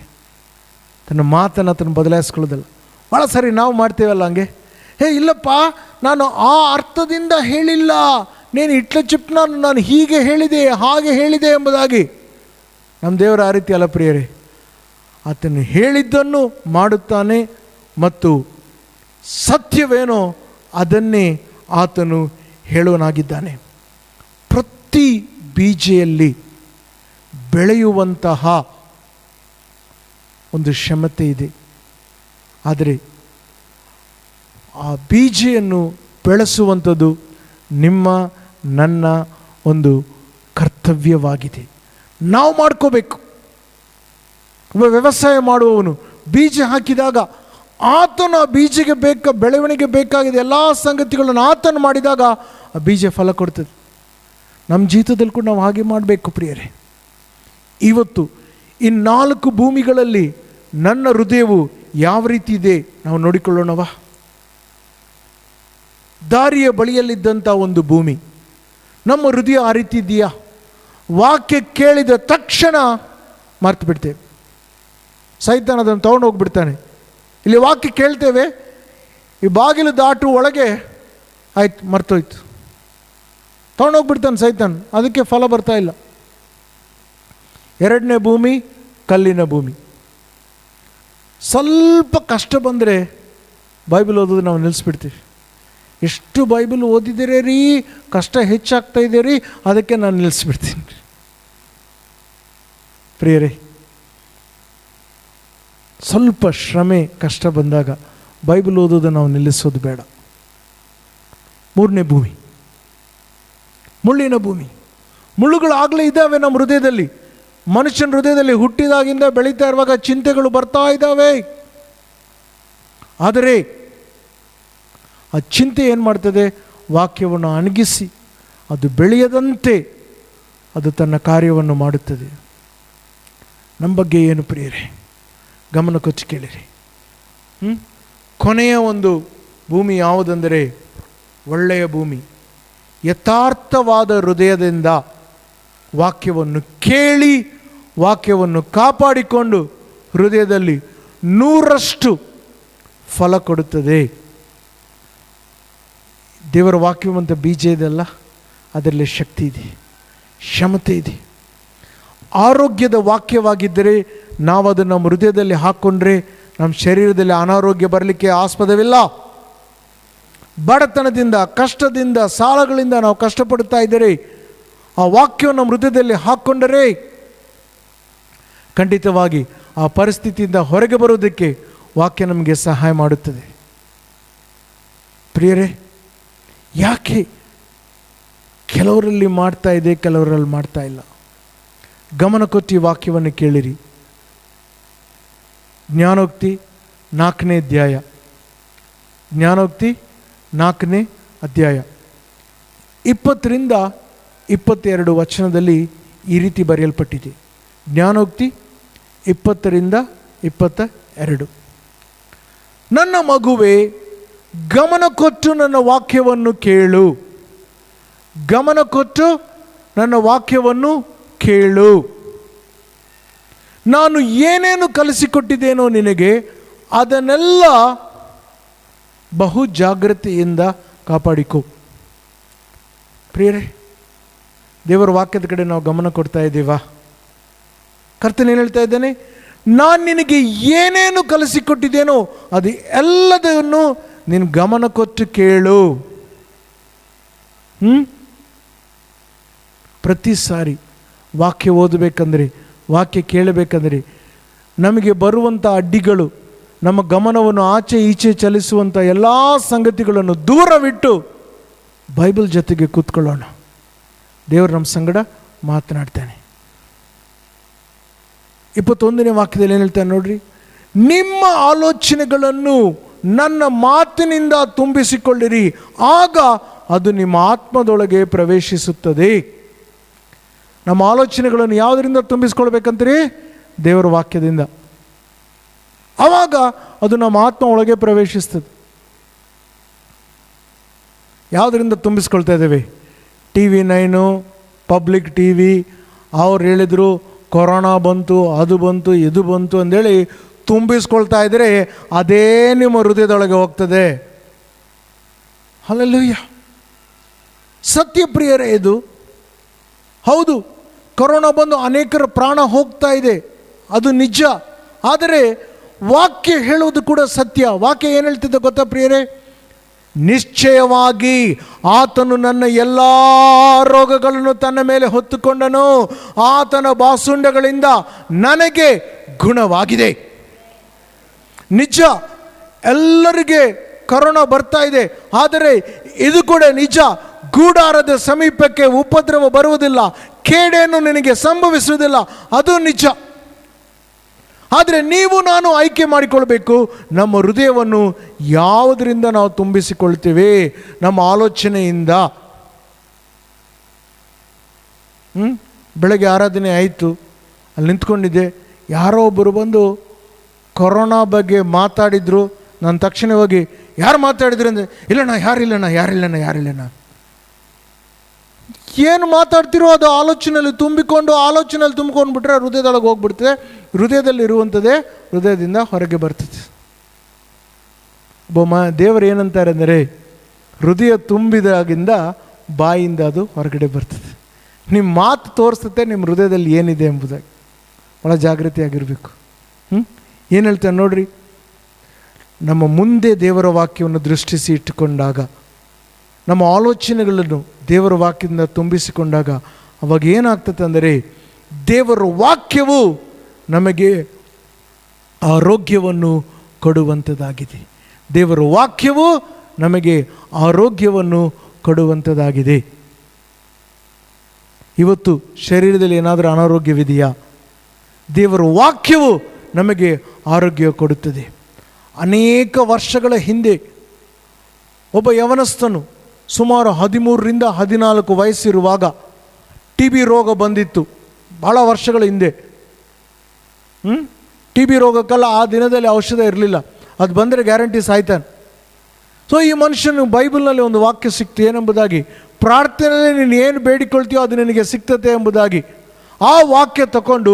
ತನ್ನ ಮಾತನ್ನು ಆತನು ಬದಲಾಯಿಸ್ಕೊಳ್ಳೋದಲ್ಲ. ಭಾಳ ಸರಿ ನಾವು ಮಾಡ್ತೇವಲ್ಲ ಹಂಗೆ. ಇಲ್ಲಪ್ಪ, ನಾನು ಆ ಅರ್ಥದಿಂದ ಹೇಳಿಲ್ಲ, ನೀನು ಇಟ್ಲ ಚಿಪ್ನ ನಾನು ಹೀಗೆ ಹೇಳಿದೆ, ಹಾಗೆ ಹೇಳಿದೆ ಎಂಬುದಾಗಿ. ನಮ್ಮ ದೇವರ ಆ ರೀತಿ ಅಲ್ಲ ಪ್ರಿಯರೇ. ಆತನು ಹೇಳಿದ್ದನ್ನು ಮಾಡುತ್ತಾನೆ ಮತ್ತು ಸತ್ಯವೇನೋ ಅದನ್ನೇ ಆತನು ಹೇಳುವನಾಗಿದ್ದಾನೆ. ಪ್ರತಿ ಬೀಜೆಯಲ್ಲಿ ಬೆಳೆಯುವಂತಹ ಒಂದು ಕ್ಷಮತೆ ಇದೆ. ಆದರೆ ಆ ಬೀಜೆಯನ್ನು ಬೆಳೆಸುವಂಥದ್ದು ನಿಮ್ಮ ನನ್ನ ಒಂದು ಕರ್ತವ್ಯವಾಗಿದೆ. ನಾವು ಮಾಡ್ಕೋಬೇಕು. ಒಬ್ಬ ವ್ಯವಸಾಯ ಮಾಡುವವನು ಬೀಜ ಹಾಕಿದಾಗ ಆತನು ಆ ಬೀಜಕ್ಕೆ ಬೆಳವಣಿಗೆ ಬೇಕಾಗಿದೆ ಎಲ್ಲ ಸಂಗತಿಗಳನ್ನು ಆತನು ಮಾಡಿದಾಗ ಆ ಬೀಜ ಫಲ ಕೊಡ್ತದೆ. ನಮ್ಮ ಜೀವಿತದಲ್ಲಿ ಕೂಡ ನಾವು ಹಾಗೆ ಮಾಡಬೇಕು ಪ್ರಿಯರೇ. ಇವತ್ತು ಈ 4 ಭೂಮಿಗಳಲ್ಲಿ ನನ್ನ ಹೃದಯವು ಯಾವ ರೀತಿ ಇದೆ ನಾವು ನೋಡಿಕೊಳ್ಳೋಣವಾ? ದಾರಿಯ ಬಳಿಯಲ್ಲಿದ್ದಂಥ ಒಂದು ಭೂಮಿ, ನಮ್ಮ ಹೃದಯ ಆ ರೀತಿ ಇದೆಯಾ? ವಾಕ್ಯ ಕೇಳಿದ ತಕ್ಷಣ ಮರ್ತು ಬಿಡ್ತೇವೆ. ಸೈತಾನ ಅದನ್ನು ತೊಗೊಂಡು ಹೋಗ್ಬಿಡ್ತಾನೆ. ಇಲ್ಲಿ ವಾಕ್ಯ ಕೇಳ್ತೇವೆ, ಈ ಬಾಗಿಲು ದಾಟು ಒಳಗೆ ಆಯ್ತು, ಮರ್ತೋಯ್ತು, ತೊಗೊಂಡೋಗ್ಬಿಡ್ತಾನೆ ಸೈತಾನ್. ಅದಕ್ಕೆ ಫಲ ಬರ್ತಾ ಇಲ್ಲ. 2ನೇ ಭೂಮಿ ಕಲ್ಲಿನ ಭೂಮಿ. ಸ್ವಲ್ಪ ಕಷ್ಟ ಬಂದರೆ ಬೈಬಲ್ ಓದೋದು ನಾವು ನಿಲ್ಲಿಸ್ಬಿಡ್ತೀವಿ. ಎಷ್ಟು ಬೈಬಲ್ ಓದಿದ್ದೀರೇ ರೀ, ಕಷ್ಟ ಹೆಚ್ಚಾಗ್ತಾ ಇದೆ ರೀ, ಅದಕ್ಕೆ ನಾನು ನಿಲ್ಲಿಸ್ಬಿಡ್ತೀನಿ. ಪ್ರಿಯರೇ, ಸ್ವಲ್ಪ ಶ್ರಮೆ ಕಷ್ಟ ಬಂದಾಗ ಬೈಬಲ್ ಓದೋದು ನಾವು ನಿಲ್ಲಿಸೋದು ಬೇಡ. ಮೂರನೇ ಭೂಮಿ, ಮುಳ್ಳಿನ ಭೂಮಿ. ಮುಳ್ಳುಗಳಾಗಲೇ ಇದ್ದಾವೆ ನಮ್ಮ ಹೃದಯದಲ್ಲಿ. ಮನುಷ್ಯನ ಹೃದಯದಲ್ಲಿ ಹುಟ್ಟಿದಾಗಿಂದ ಬೆಳೀತಾ ಇರುವಾಗ ಚಿಂತೆಗಳು ಬರ್ತಾ ಇದ್ದಾವೆ. ಆದರೆ ಆ ಚಿಂತೆ ಏನು ಮಾಡ್ತದೆ? ವಾಕ್ಯವನ್ನು ಅಣಗಿಸಿ ಅದು ಬೆಳೆಯದಂತೆ ಅದು ತನ್ನ ಕಾರ್ಯವನ್ನು ಮಾಡುತ್ತದೆ. ನಮ್ಮ ಬಗ್ಗೆ ಏನು ಪ್ರಿಯರೇ? ಗಮನ ಕೊಚ್ಚಿ ಕೇಳಿರಿ. ಕೊನೆಯ ಒಂದು ಭೂಮಿ ಯಾವುದೆಂದರೆ ಒಳ್ಳೆಯ ಭೂಮಿ. ಯಥಾರ್ಥವಾದ ಹೃದಯದಿಂದ ವಾಕ್ಯವನ್ನು ಕೇಳಿ ವಾಕ್ಯವನ್ನು ಕಾಪಾಡಿಕೊಂಡು ಹೃದಯದಲ್ಲಿ 100% ಫಲ ಕೊಡುತ್ತದೆ. ದೇವರ ವಾಕ್ಯವಂತ ಬೀಜ ಇದೆಲ್ಲ, ಅದರಲ್ಲಿ ಶಕ್ತಿ ಇದೆ, ಕ್ಷಮತೆ ಇದೆ. ಆರೋಗ್ಯದ ವಾಕ್ಯವಾಗಿದ್ದರೆ ನಾವು ಅದನ್ನು ನಮ್ಮ ಹೃದಯದಲ್ಲಿ ಹಾಕ್ಕೊಂಡ್ರೆ ನಮ್ಮ ಶರೀರದಲ್ಲಿ ಅನಾರೋಗ್ಯ ಬರಲಿಕ್ಕೆ ಆಸ್ಪದವಿಲ್ಲ. ಬಡತನದಿಂದ, ಕಷ್ಟದಿಂದ, ಸಾಲಗಳಿಂದ ನಾವು ಕಷ್ಟಪಡುತ್ತಾ ಇದ್ದರೆ ಆ ವಾಕ್ಯವನ್ನು ನಮ್ಮ ಹೃದಯದಲ್ಲಿ ಹಾಕ್ಕೊಂಡರೆ ಖಂಡಿತವಾಗಿ ಆ ಪರಿಸ್ಥಿತಿಯಿಂದ ಹೊರಗೆ ಬರೋದಕ್ಕೆ ವಾಕ್ಯ ನಮಗೆ ಸಹಾಯ ಮಾಡುತ್ತದೆ. ಪ್ರಿಯರೇ, ಯಾಕೆ ಕೆಲವರಲ್ಲಿ ಮಾಡ್ತಾ ಇದೆ, ಕೆಲವರಲ್ಲಿ ಮಾಡ್ತಾ ಇಲ್ಲ? ಗಮನ ಕೊಟ್ಟು ವಾಕ್ಯವನ್ನು ಕೇಳಿರಿ. ಜ್ಞಾನೋಕ್ತಿ 4ನೇ ಅಧ್ಯಾಯ, ಜ್ಞಾನೋಕ್ತಿ 4ನೇ ಅಧ್ಯಾಯ 20ರಿಂದ 22 ವಚನದಲ್ಲಿ ಈ ರೀತಿ ಬರೆಯಲ್ಪಟ್ಟಿದೆ. ಜ್ಞಾನೋಕ್ತಿ 20ರಿಂದ 22. ನನ್ನ ಮಗುವೇ, ಗಮನ ಕೊಟ್ಟು ನನ್ನ ವಾಕ್ಯವನ್ನು ಕೇಳು. ಗಮನ ಕೊಟ್ಟು ನನ್ನ ವಾಕ್ಯವನ್ನು ಕೇಳು. ನಾನು ಏನೇನು ಕಲಿಸಿಕೊಟ್ಟಿದ್ದೇನೋ ನಿನಗೆ ಅದನ್ನೆಲ್ಲ ಬಹು ಜಾಗ್ರತೆಯಿಂದ ಕಾಪಾಡಿಕೊ. ಪ್ರಿಯರೇ, ದೇವರ ವಾಕ್ಯದ ಕಡೆ ನಾವು ಗಮನ ಕೊಡ್ತಾ ಇದ್ದೀವಾ? ಕರ್ತನ ಏನು ಹೇಳ್ತಾ ಇದ್ದೇನೆ? ನಾನು ನಿನಗೆ ಏನೇನು ಕಲಿಸಿಕೊಟ್ಟಿದ್ದೇನೋ ಅದು ಎಲ್ಲದನ್ನು ನೀನು ಗಮನ ಕೊಟ್ಟು ಕೇಳು. ಪ್ರತಿ ಸಾರಿ ವಾಕ್ಯ ಓದಬೇಕಂದ್ರೆ, ವಾಕ್ಯ ಕೇಳಬೇಕಂದ್ರೆ ನಮಗೆ ಬರುವಂಥ ಅಡ್ಡಿಗಳು, ನಮ್ಮ ಗಮನವನ್ನು ಆಚೆ ಈಚೆ ಚಲಿಸುವಂಥ ಎಲ್ಲ ಸಂಗತಿಗಳನ್ನು ದೂರವಿಟ್ಟು ಬೈಬಲ್ ಜೊತೆಗೆ ಕೂತ್ಕೊಳ್ಳೋಣ. ದೇವರು ನಮ್ಮ ಸಂಗಡ ಮಾತನಾಡ್ತಾನೆ. 21ನೇ ವಾಕ್ಯದಲ್ಲಿ ಏನು ಹೇಳ್ತಾನೆ ನೋಡ್ರಿ. ನಿಮ್ಮ ಆಲೋಚನೆಗಳನ್ನು ನನ್ನ ಮಾತಿನಿಂದ ತುಂಬಿಸಿಕೊಳ್ಳಿರಿ, ಆಗ ಅದು ನಿಮ್ಮ ಆತ್ಮದೊಳಗೆ ಪ್ರವೇಶಿಸುತ್ತದೆ. ನಮ್ಮ ಆಲೋಚನೆಗಳನ್ನು ಯಾವುದರಿಂದ ತುಂಬಿಸ್ಕೊಳ್ಬೇಕಂತೀರಿ? ದೇವರ ವಾಕ್ಯದಿಂದ. ಆವಾಗ ಅದು ನಮ್ಮ ಆತ್ಮ ಒಳಗೆ ಪ್ರವೇಶಿಸ್ತದೆ. ಯಾವುದರಿಂದ ತುಂಬಿಸ್ಕೊಳ್ತಾ ಇದ್ದೇವೆ? TV 9, ಪಬ್ಲಿಕ್ TV, ಅವ್ರು ಹೇಳಿದರು ಕೊರೋನಾ ಬಂತು, ಅದು ಬಂತು, ಇದು ಬಂತು ಅಂದೇಳಿ ತುಂಬಿಸ್ಕೊಳ್ತಾ ಇದ್ದರೆ ಅದೇ ನಿಮ್ಮ ಹೃದಯದೊಳಗೆ ಹೋಗ್ತದೆ. ಹಲ್ಲೆಲೂಯ. ಸತ್ಯಪ್ರಿಯರೇ, ಇದು ಹೌದು. ಕೊರೋನಾ ಬಂದು ಅನೇಕರ ಪ್ರಾಣ ಹೋಗ್ತಾ ಇದೆ, ಅದು ನಿಜ. ಆದರೆ ವಾಕ್ಯ ಹೇಳುವುದು ಕೂಡ ಸತ್ಯ. ವಾಕ್ಯ ಏನು ಹೇಳ್ತಿದ್ದೆ ಗೊತ್ತಾ ಪ್ರಿಯರೇ? ನಿಶ್ಚಯವಾಗಿ ಆತನು ನನ್ನ ಎಲ್ಲ ರೋಗಗಳನ್ನು ತನ್ನ ಮೇಲೆ ಹೊತ್ತುಕೊಂಡನು, ಆತನ ಬಾಸುಂಡಗಳಿಂದ ನನಗೆ ಗುಣವಾಗಿದೆ. ನಿಜ, ಎಲ್ಲರಿಗೆ ಕರೋನಾ ಬರ್ತಾ ಇದೆ. ಆದರೆ ಇದು ಕೂಡ ನಿಜ, ಗೂಡಾರದ ಸಮೀಪಕ್ಕೆ ಉಪದ್ರವ ಬರುವುದಿಲ್ಲ, ಕೇಡೇನು ನಿನಗೆ ಸಂಭವಿಸುವುದಿಲ್ಲ, ಅದು ನಿಜ. ಆದರೆ ನೀವು ನಾನು ಆಯ್ಕೆ ಮಾಡಿಕೊಳ್ಬೇಕು, ನಮ್ಮ ಹೃದಯವನ್ನು ಯಾವುದರಿಂದ ನಾವು ತುಂಬಿಸಿಕೊಳ್ತೇವೆ? ನಮ್ಮ ಆಲೋಚನೆಯಿಂದ. ಬೆಳಗ್ಗೆ ಆರಾಧನೆ ಆಯಿತು, ಅಲ್ಲಿ ನಿಂತ್ಕೊಂಡಿದ್ದೆ, ಯಾರೋ ಒಬ್ಬರು ಬಂದು ಕೊರೋನಾ ಬಗ್ಗೆ ಮಾತಾಡಿದ್ರು. ನಾನು ತಕ್ಷಣ ಹೋಗಿ ಯಾರು ಮಾತಾಡಿದ್ರು ಅಂದರೆ, ಇಲ್ಲಣ್ಣ ಯಾರಿಲ್ಲಣ್ಣ. ಏನು ಮಾತಾಡ್ತಿರೋ ಅದು ಆಲೋಚನೆಯಲ್ಲಿ ತುಂಬಿಕೊಂಡ್ಬಿಟ್ರೆ ಹೃದಯದೊಳಗೆ ಹೋಗ್ಬಿಡ್ತದೆ. ಹೃದಯದಲ್ಲಿ ಇರುವಂಥದ್ದೇ ಹೃದಯದಿಂದ ಹೊರಗೆ ಬರ್ತದೆ. ದೇವರು ಏನಂತಾರೆ ಅಂದರೆ, ಹೃದಯ ತುಂಬಿದಾಗಿಂದ ಬಾಯಿಂದ ಅದು ಹೊರಗಡೆ ಬರ್ತದೆ. ನಿಮ್ಮ ಮಾತು ತೋರಿಸುತ್ತೆ ನಿಮ್ಮ ಹೃದಯದಲ್ಲಿ ಏನಿದೆ ಎಂಬುದಾಗಿ. ಭಾಳ ಜಾಗೃತಿಯಾಗಿರಬೇಕು. ಏನು ಹೇಳ್ತಾನೆ ನೋಡ್ರಿ, ನಮ್ಮ ಮುಂದೆ ದೇವರ ವಾಕ್ಯವನ್ನು ದೃಷ್ಟಿಸಿ ಇಟ್ಟುಕೊಂಡಾಗ, ನಮ್ಮ ಆಲೋಚನೆಗಳನ್ನು ದೇವರ ವಾಕ್ಯದಿಂದ ತುಂಬಿಸಿಕೊಂಡಾಗ ಅವಾಗ ಏನಾಗ್ತದೆ ಅಂದರೆ, ದೇವರ ವಾಕ್ಯವು ನಮಗೆ ಆರೋಗ್ಯವನ್ನು ಕೊಡುವಂಥದ್ದಾಗಿದೆ. ದೇವರ ವಾಕ್ಯವು ನಮಗೆ ಆರೋಗ್ಯವನ್ನು ಕೊಡುವಂಥದ್ದಾಗಿದೆ. ಇವತ್ತು ಶರೀರದಲ್ಲಿ ಏನಾದರೂ ಅನಾರೋಗ್ಯವಿದೆಯಾ? ದೇವರ ವಾಕ್ಯವು ನಮಗೆ ಆರೋಗ್ಯ ಕೊಡುತ್ತದೆ. ಅನೇಕ ವರ್ಷಗಳ ಹಿಂದೆ ಒಬ್ಬ ಯವನಸ್ಥನು ಸುಮಾರು 13ರಿಂದ 14 ವಯಸ್ಸಿರುವಾಗ TB ರೋಗ ಬಂದಿತ್ತು. ಭಾಳ ವರ್ಷಗಳ ಹಿಂದೆ. TB ರೋಗಕ್ಕೆಲ್ಲ ಆ ದಿನದಲ್ಲಿ ಔಷಧ ಇರಲಿಲ್ಲ. ಅದು ಬಂದರೆ ಗ್ಯಾರಂಟಿ ಸಾಯ್ತಾನೆ. ಸೊ ಈ ಮನುಷ್ಯನು ಬೈಬಲ್ನಲ್ಲಿ ಒಂದು ವಾಕ್ಯ ಸಿಕ್ತು ಏನೆಂಬುದಾಗಿ, ಪ್ರಾರ್ಥನೆಯಲ್ಲಿ ನೀನು ಏನು ಬೇಡಿಕೊಳ್ತೀಯೋ ಅದು ನಿನಗೆ ಸಿಗ್ತತೆ ಎಂಬುದಾಗಿ. ಆ ವಾಕ್ಯ ತಗೊಂಡು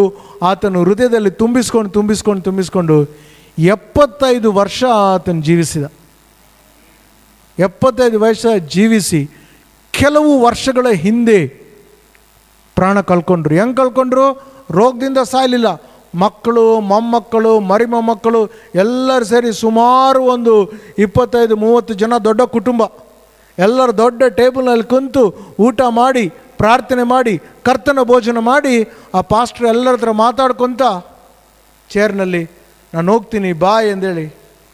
ಆತನು ಹೃದಯದಲ್ಲಿ ತುಂಬಿಸ್ಕೊಂಡು 75 ವರ್ಷ ಆತನು ಜೀವಿಸಿದ. 75 ವರ್ಷ ಜೀವಿಸಿ ಕೆಲವು ವರ್ಷಗಳ ಹಿಂದೆ ಪ್ರಾಣ ಕಳ್ಕೊಂಡ್ರು. ಹೆಂಗೆ ಕಳ್ಕೊಂಡ್ರು? ರೋಗದಿಂದ ಸಾಯಲಿಲ್ಲ. ಮಕ್ಕಳು, ಮೊಮ್ಮಕ್ಕಳು, ಮರಿ ಮೊಮ್ಮಕ್ಕಳು ಎಲ್ಲರೂ ಸೇರಿ ಸುಮಾರು ಒಂದು 25-30 ಜನ, ದೊಡ್ಡ ಕುಟುಂಬ. ಎಲ್ಲರೂ ದೊಡ್ಡ ಟೇಬಲ್ನಲ್ಲಿ ಕುಂತು ಊಟ ಮಾಡಿ, ಪ್ರಾರ್ಥನೆ ಮಾಡಿ, ಕರ್ತನ ಭೋಜನ ಮಾಡಿ, ಆ ಪಾಸ್ಟರ್ ಎಲ್ಲರ ಹತ್ರ ಮಾತಾಡ್ಕೊತ ಚೇರ್ನಲ್ಲಿ ನಾನು ಹೋಗ್ತೀನಿ ಬಾಯ್ ಎಂದೇಳಿ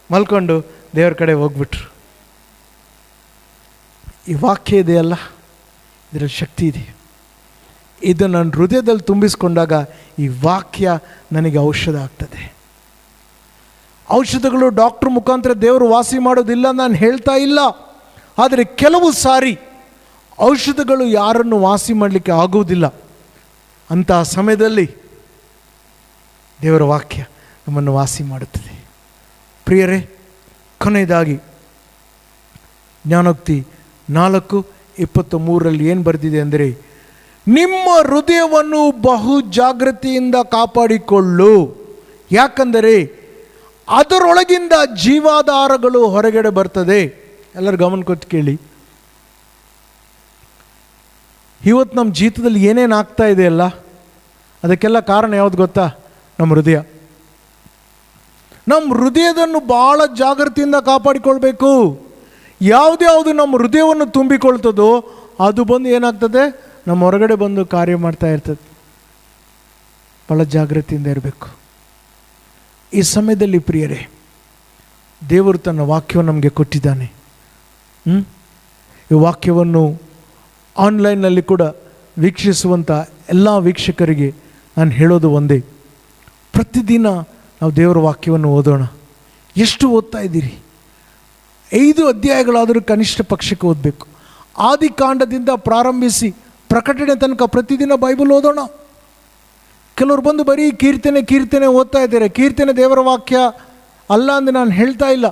ಮಲ್ಕೊಂಡು ದೇವ್ರ ಕಡೆ ಹೋಗ್ಬಿಟ್ರು. ಈ ವಾಕ್ಯ ಇದೆಯಲ್ಲ, ಇದರಲ್ಲಿ ಶಕ್ತಿ ಇದೆ. ಇದು ನನ್ನ ಹೃದಯದಲ್ಲಿ ತುಂಬಿಸ್ಕೊಂಡಾಗ ಈ ವಾಕ್ಯ ನನಗೆ ಔಷಧ ಆಗ್ತದೆ. ಔಷಧಗಳು ಡಾಕ್ಟ್ರ್ ಮುಖಾಂತರ ದೇವರು ವಾಸಿ ಮಾಡೋದಿಲ್ಲ ನಾನು ಹೇಳ್ತಾ ಇಲ್ಲ. ಆದರೆ ಕೆಲವು ಸಾರಿ ಔಷಧಗಳು ಯಾರನ್ನು ವಾಸಿ ಮಾಡಲಿಕ್ಕೆ ಆಗುವುದಿಲ್ಲ. ಅಂತಹ ಸಮಯದಲ್ಲಿ ದೇವರ ವಾಕ್ಯ ನಮ್ಮನ್ನು ವಾಸಿ ಮಾಡುತ್ತದೆ. ಪ್ರಿಯರೇ, ಕೊನೆಯದಾಗಿ ಜ್ಞಾನೋಕ್ತಿ 4:23 ಏನು ಬರೆದಿದೆ ಅಂದರೆ, ನಿಮ್ಮ ಹೃದಯವನ್ನು ಬಹು ಜಾಗೃತಿಯಿಂದ ಕಾಪಾಡಿಕೊಳ್ಳು, ಯಾಕಂದರೆ ಅದರೊಳಗಿಂದ ಜೀವಾಧಾರಗಳು ಹೊರಗಡೆ ಬರ್ತದೆ. ಎಲ್ಲರೂ ಗಮನ ಕೊಟ್ಟು ಕೇಳಿ. ಇವತ್ತು ನಮ್ಮ ಜೀವಿತದಲ್ಲಿ ಏನೇನು ಆಗ್ತಾ ಇದೆ ಅಲ್ಲ, ಅದಕ್ಕೆಲ್ಲ ಕಾರಣ ಯಾವುದು ಗೊತ್ತಾ? ನಮ್ಮ ಹೃದಯ. ನಮ್ಮ ಹೃದಯದನ್ನು ಭಾಳ ಜಾಗೃತಿಯಿಂದ ಕಾಪಾಡಿಕೊಳ್ಬೇಕು. ಯಾವುದ್ಯಾವುದು ನಮ್ಮ ಹೃದಯವನ್ನು ತುಂಬಿಕೊಳ್ತದೋ ಅದು ಬಂದು ಏನಾಗ್ತದೆ, ನಮ್ಮ ಹೊರಗಡೆ ಬಂದು ಕಾರ್ಯ ಮಾಡ್ತಾ ಇರ್ತದೆ. ಭಾಳ ಜಾಗೃತಿಯಿಂದ ಇರಬೇಕು. ಈ ಸಮಯದಲ್ಲಿ ಪ್ರಿಯರೇ, ದೇವರು ತನ್ನ ವಾಕ್ಯವನ್ನು ನಮಗೆ ಕೊಟ್ಟಿದ್ದಾನೆ. ಈ ವಾಕ್ಯವನ್ನು ಆನ್ಲೈನ್ನಲ್ಲಿ ಕೂಡ ವೀಕ್ಷಿಸುವಂಥ ಎಲ್ಲ ವೀಕ್ಷಕರಿಗೆ ನಾನು ಹೇಳೋದು ಒಂದೇ, ಪ್ರತಿದಿನ ನಾವು ದೇವರ ವಾಕ್ಯವನ್ನು ಓದೋಣ. ಎಷ್ಟು ಓದ್ತಾ ಇದ್ದೀರಿ? 5 ಅಧ್ಯಾಯಗಳಾದರೂ ಕನಿಷ್ಠ ಪಕ್ಷಕ್ಕೆ ಓದಬೇಕು. ಆದಿಕಾಂಡದಿಂದ ಪ್ರಾರಂಭಿಸಿ ಪ್ರಕಟಣೆ ತನಕ ಪ್ರತಿದಿನ ಬೈಬಲ್ ಓದೋಣ. ಕೆಲವರು ಬಂದು ಬರೀ ಕೀರ್ತನೆ ಓದ್ತಾ ಇದ್ದಾರೆ. ಕೀರ್ತನೆ ದೇವರ ವಾಕ್ಯ ಅಲ್ಲ ಎಂದು ನಾನು ಹೇಳ್ತಾ ಇಲ್ಲ.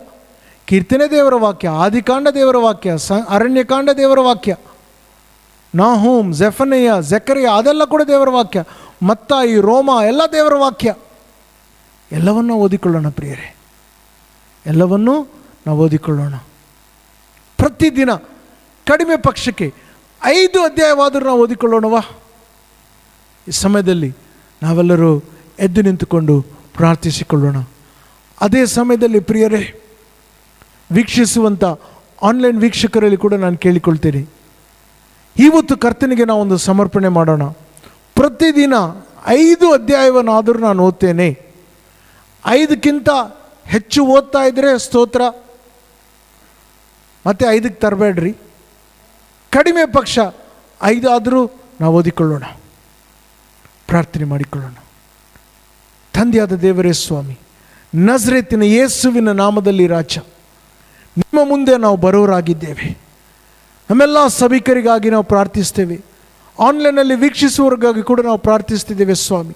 ಕೀರ್ತನೆ ದೇವರ ವಾಕ್ಯ, ಆದಿಕಾಂಡ ದೇವರ ವಾಕ್ಯ, ಅರಣ್ಯಕಾಂಡ ದೇವರ ವಾಕ್ಯ, ನಾಹೂಮ್, ಜೆಫನಯ್ಯ, ಜಕರಿಯ ಅದೆಲ್ಲ ಕೂಡ ದೇವರ ವಾಕ್ಯ, ಮತ್ತಾಯಿ, ರೋಮ ಎಲ್ಲ ದೇವರ ವಾಕ್ಯ. ಎಲ್ಲವನ್ನೂ ಓದಿಕೊಳ್ಳೋಣ ಪ್ರಿಯರೇ, ಎಲ್ಲವನ್ನೂ ನಾವು ಓದಿಕೊಳ್ಳೋಣ. ಪ್ರತಿದಿನ ಕಡಿಮೆ ಪಕ್ಷಕ್ಕೆ 5 ಅಧ್ಯಾಯವಾದರೂ ನಾವು ಓದಿಕೊಳ್ಳೋಣವಾ? ಈ ಸಮಯದಲ್ಲಿ ನಾವೆಲ್ಲರೂ ಎದ್ದು ನಿಂತುಕೊಂಡು ಪ್ರಾರ್ಥಿಸಿಕೊಳ್ಳೋಣ. ಅದೇ ಸಮಯದಲ್ಲಿ ಪ್ರಿಯರೇ, ವೀಕ್ಷಿಸುವಂಥ ಆನ್ಲೈನ್ ವೀಕ್ಷಕರಲ್ಲಿ ಕೂಡ ನಾನು ಕೇಳಿಕೊಳ್ತೇನೆ, ಇವತ್ತು ಕರ್ತನಿಗೆ ನಾವೊಂದು ಸಮರ್ಪಣೆ ಮಾಡೋಣ. ಪ್ರತಿದಿನ 5 ಅಧ್ಯಾಯವನ್ನಾದರೂ ನಾನು ಓದ್ತೇನೆ. 5ಕ್ಕಿಂತ ಹೆಚ್ಚು ಓದ್ತಾ ಇದ್ದರೆ ಸ್ತೋತ್ರ, ಮತ್ತೆ 5ಕ್ಕೆ ತರಬೇಡ್ರಿ. ಕಡಿಮೆ ಪಕ್ಷ 5 ಆದರೂ ನಾವು ಓದಿಕೊಳ್ಳೋಣ, ಪ್ರಾರ್ಥನೆ ಮಾಡಿಕೊಳ್ಳೋಣ. ತಂದೆಯಾದ ದೇವರೇ ಸ್ವಾಮಿ, ನಜರೇತಿನ ಯೇಸುವಿನ ನಾಮದಲ್ಲಿ ರಾಜ, ನಿಮ್ಮ ಮುಂದೆ ನಾವು ಬರೋರಾಗಿದ್ದೇವೆ. ನಮ್ಮೆಲ್ಲ ಸಭಿಕರಿಗಾಗಿ ನಾವು ಪ್ರಾರ್ಥಿಸ್ತೇವೆ. ಆನ್ಲೈನಲ್ಲಿ ವೀಕ್ಷಿಸುವವರಿಗಾಗಿ ಕೂಡ ನಾವು ಪ್ರಾರ್ಥಿಸ್ತಿದ್ದೇವೆ ಸ್ವಾಮಿ.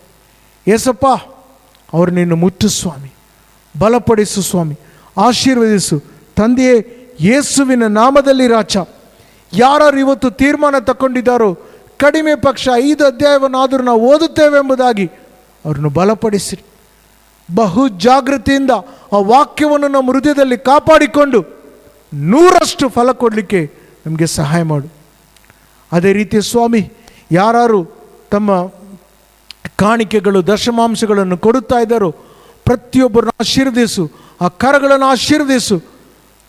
ಏಸಪ್ಪ, ಅವರು ನಿನ್ನ ಮುಟ್ಟು ಸ್ವಾಮಿ, ಬಲಪಡಿಸು ಸ್ವಾಮಿ, ಆಶೀರ್ವದಿಸು ತಂದೆಯೇ ಯೇಸುವಿನ ನಾಮದಲ್ಲಿ ರಾಜ. ಯಾರು ಇವತ್ತು ತೀರ್ಮಾನ ತಗೊಂಡಿದ್ದಾರೋ ಕಡಿಮೆ ಪಕ್ಷ 5 ಅಧ್ಯಾಯವನ್ನಾದರೂ ನಾವು ಓದುತ್ತೇವೆ ಎಂಬುದಾಗಿ ಅವ್ರನ್ನು ಬಲಪಡಿಸಿರಿ. ಬಹು ಜಾಗೃತಿಯಿಂದ ಆ ವಾಕ್ಯವನ್ನು ನಮ್ಮ ಹೃದಯದಲ್ಲಿ ಕಾಪಾಡಿಕೊಂಡು 100ರಷ್ಟು ಫಲ ಕೊಡಲಿಕ್ಕೆ ನಮಗೆ ಸಹಾಯ ಮಾಡು. ಅದೇ ರೀತಿ ಸ್ವಾಮಿ, ಯಾರು ತಮ್ಮ ಕಾಣಿಕೆಗಳು ದಶಮಾಂಶಗಳನ್ನು ಕೊಡುತ್ತಾ ಇದ್ದಾರೋ ಪ್ರತಿಯೊಬ್ಬರನ್ನು ಆಶೀರ್ವದಿಸು, ಆ ಕರಗಳನ್ನು ಆಶೀರ್ವದಿಸು,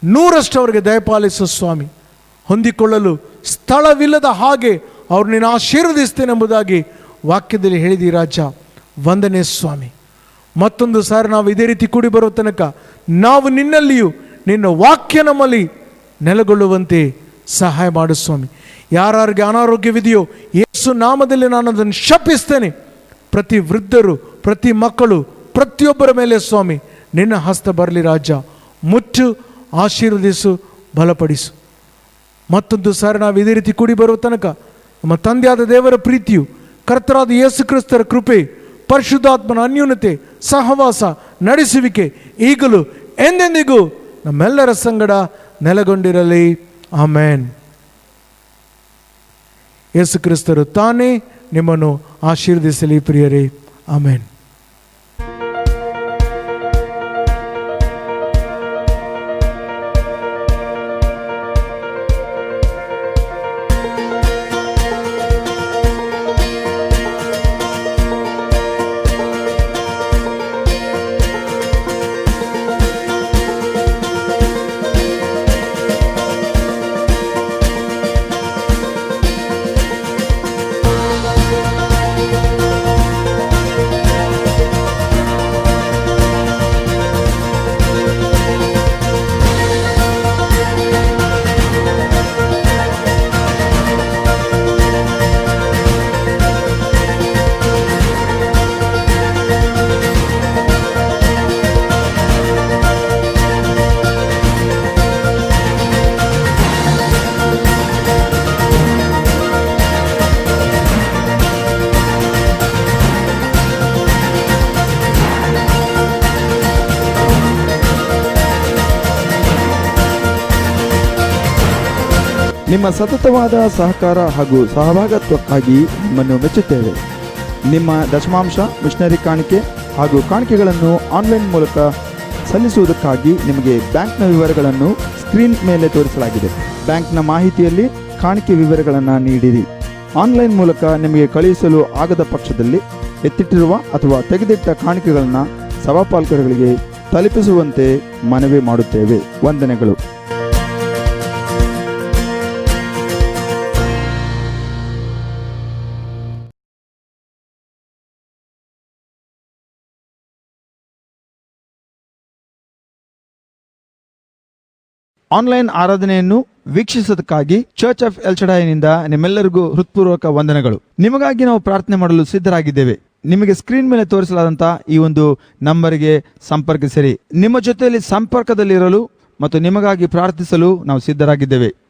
100ರಷ್ಟು ಅವರಿಗೆ ದಯಪಾಲಿಸು ಸ್ವಾಮಿ. ಹೊಂದಿಕೊಳ್ಳಲು ಸ್ಥಳವಿಲ್ಲದ ಹಾಗೆ ಅವ್ರು ನೀನು ಆಶೀರ್ವದಿಸ್ತೇನೆ ಎಂಬುದಾಗಿ ವಾಕ್ಯದಲ್ಲಿ ಹೇಳಿದಿ ರಾಜ. ವಂದನೆ ಸ್ವಾಮಿ. ಮತ್ತೊಂದು ಸಾರಿ ನಾವು ಇದೇ ರೀತಿ ಕೂಡಿ ಬರೋ ತನಕ ನಾವು ನಿನ್ನಲ್ಲಿಯೂ ನಿನ್ನ ವಾಕ್ಯ ನಮ್ಮಲ್ಲಿ ನೆಲೆಗೊಳ್ಳುವಂತೆ ಸಹಾಯ ಮಾಡು ಸ್ವಾಮಿ. ಯಾರಿಗೆ ಅನಾರೋಗ್ಯವಿದೆಯೋ ಯೇಸು ನಾಮದಲ್ಲಿ ನಾನು ಅದನ್ನು ಶಪಿಸ್ತೇನೆ. ಪ್ರತಿ ವೃದ್ಧರು, ಪ್ರತಿ ಮಕ್ಕಳು, ಪ್ರತಿಯೊಬ್ಬರ ಮೇಲೆ ಸ್ವಾಮಿ ನಿನ್ನ ಹಸ್ತ ಬರಲಿ ರಾಜ. ಮುಚ್ಚು, ಆಶೀರ್ವದಿಸು, ಬಲಪಡಿಸು. ಮತ್ತೊಂದು ಸಾರಿ ನಾವು ಇದೇ ರೀತಿ ಕೂಡಿ ಬರುವ ತನಕ ನಮ್ಮ ತಂದೆಯಾದ ದೇವರ ಪ್ರೀತಿಯು, ಕರ್ತರಾದ ಯೇಸು ಕ್ರಿಸ್ತರ ಕೃಪೆ, ಪರಿಶುದ್ಧಾತ್ಮನ ಅನ್ಯೂನತೆ, ಸಹವಾಸ, ನಡೆಸುವಿಕೆ ಈಗಲೂ ಎಂದೆಂದಿಗೂ ನಮ್ಮೆಲ್ಲರ ಸಂಗಡ ನೆಲೆಗೊಂಡಿರಲಿ. ಆಮೇನ್. ಯೇಸು ಕ್ರಿಸ್ತರು ತಾನೇ ನಿಮ್ಮನ್ನು ಆಶೀರ್ವದಿಸಲಿ ಪ್ರಿಯರೇ. ಆಮೇನ್. ನಿಮ್ಮ ಸತತವಾದ ಸಹಕಾರ ಹಾಗೂ ಸಹಭಾಗಿತ್ವಕ್ಕಾಗಿ ನಿಮ್ಮನ್ನು ಮೆಚ್ಚುತ್ತೇವೆ. ನಿಮ್ಮ ದಶಮಾಂಶ, ಮಿಷನರಿ ಕಾಣಿಕೆ ಹಾಗೂ ಕಾಣಿಕೆಗಳನ್ನು ಆನ್ಲೈನ್ ಮೂಲಕ ಸಲ್ಲಿಸುವುದಕ್ಕಾಗಿ ನಿಮಗೆ ಬ್ಯಾಂಕ್ನ ವಿವರಗಳನ್ನು ಸ್ಕ್ರೀನ್ ಮೇಲೆ ತೋರಿಸಲಾಗಿದೆ. ಬ್ಯಾಂಕ್ನ ಮಾಹಿತಿಯಲ್ಲಿ ಕಾಣಿಕೆ ವಿವರಗಳನ್ನು ನೀಡಿರಿ. ಆನ್ಲೈನ್ ಮೂಲಕ ನಿಮಗೆ ಕಳುಹಿಸಲು ಆಗದ ಪಕ್ಷದಲ್ಲಿ ಎತ್ತಿಟ್ಟಿರುವ ಅಥವಾ ತೆಗೆದಿಟ್ಟ ಕಾಣಿಕೆಗಳನ್ನು ಸಭಾಪಾಲಕರುಗಳಿಗೆ ತಲುಪಿಸುವಂತೆ ಮನವಿ ಮಾಡುತ್ತೇವೆ. ವಂದನೆಗಳು. ಆನ್ಲೈನ್ ಆರಾಧನೆಯನ್ನು ವೀಕ್ಷಿಸೋದಕ್ಕಾಗಿ ಚರ್ಚ್ ಆಫ್ ಎಲ್ ಶಡಾಯ್ನಿಂದ ನಿಮ್ಮೆಲ್ಲರಿಗೂ ಹೃತ್ಪೂರ್ವಕ ವಂದನೆಗಳು. ನಿಮಗಾಗಿ ನಾವು ಪ್ರಾರ್ಥನೆ ಮಾಡಲು ಸಿದ್ಧರಾಗಿದ್ದೇವೆ. ನಿಮಗೆ ಸ್ಕ್ರೀನ್ ಮೇಲೆ ತೋರಿಸಲಾದಂತಹ ಈ ಒಂದು ನಂಬರ್ಗೆ ಸಂಪರ್ಕಿಸಿರಿ. ನಿಮ್ಮ ಜೊತೆಯಲ್ಲಿ ಸಂಪರ್ಕದಲ್ಲಿರಲು ಮತ್ತು ನಿಮಗಾಗಿ ಪ್ರಾರ್ಥಿಸಲು ನಾವು ಸಿದ್ಧರಾಗಿದ್ದೇವೆ.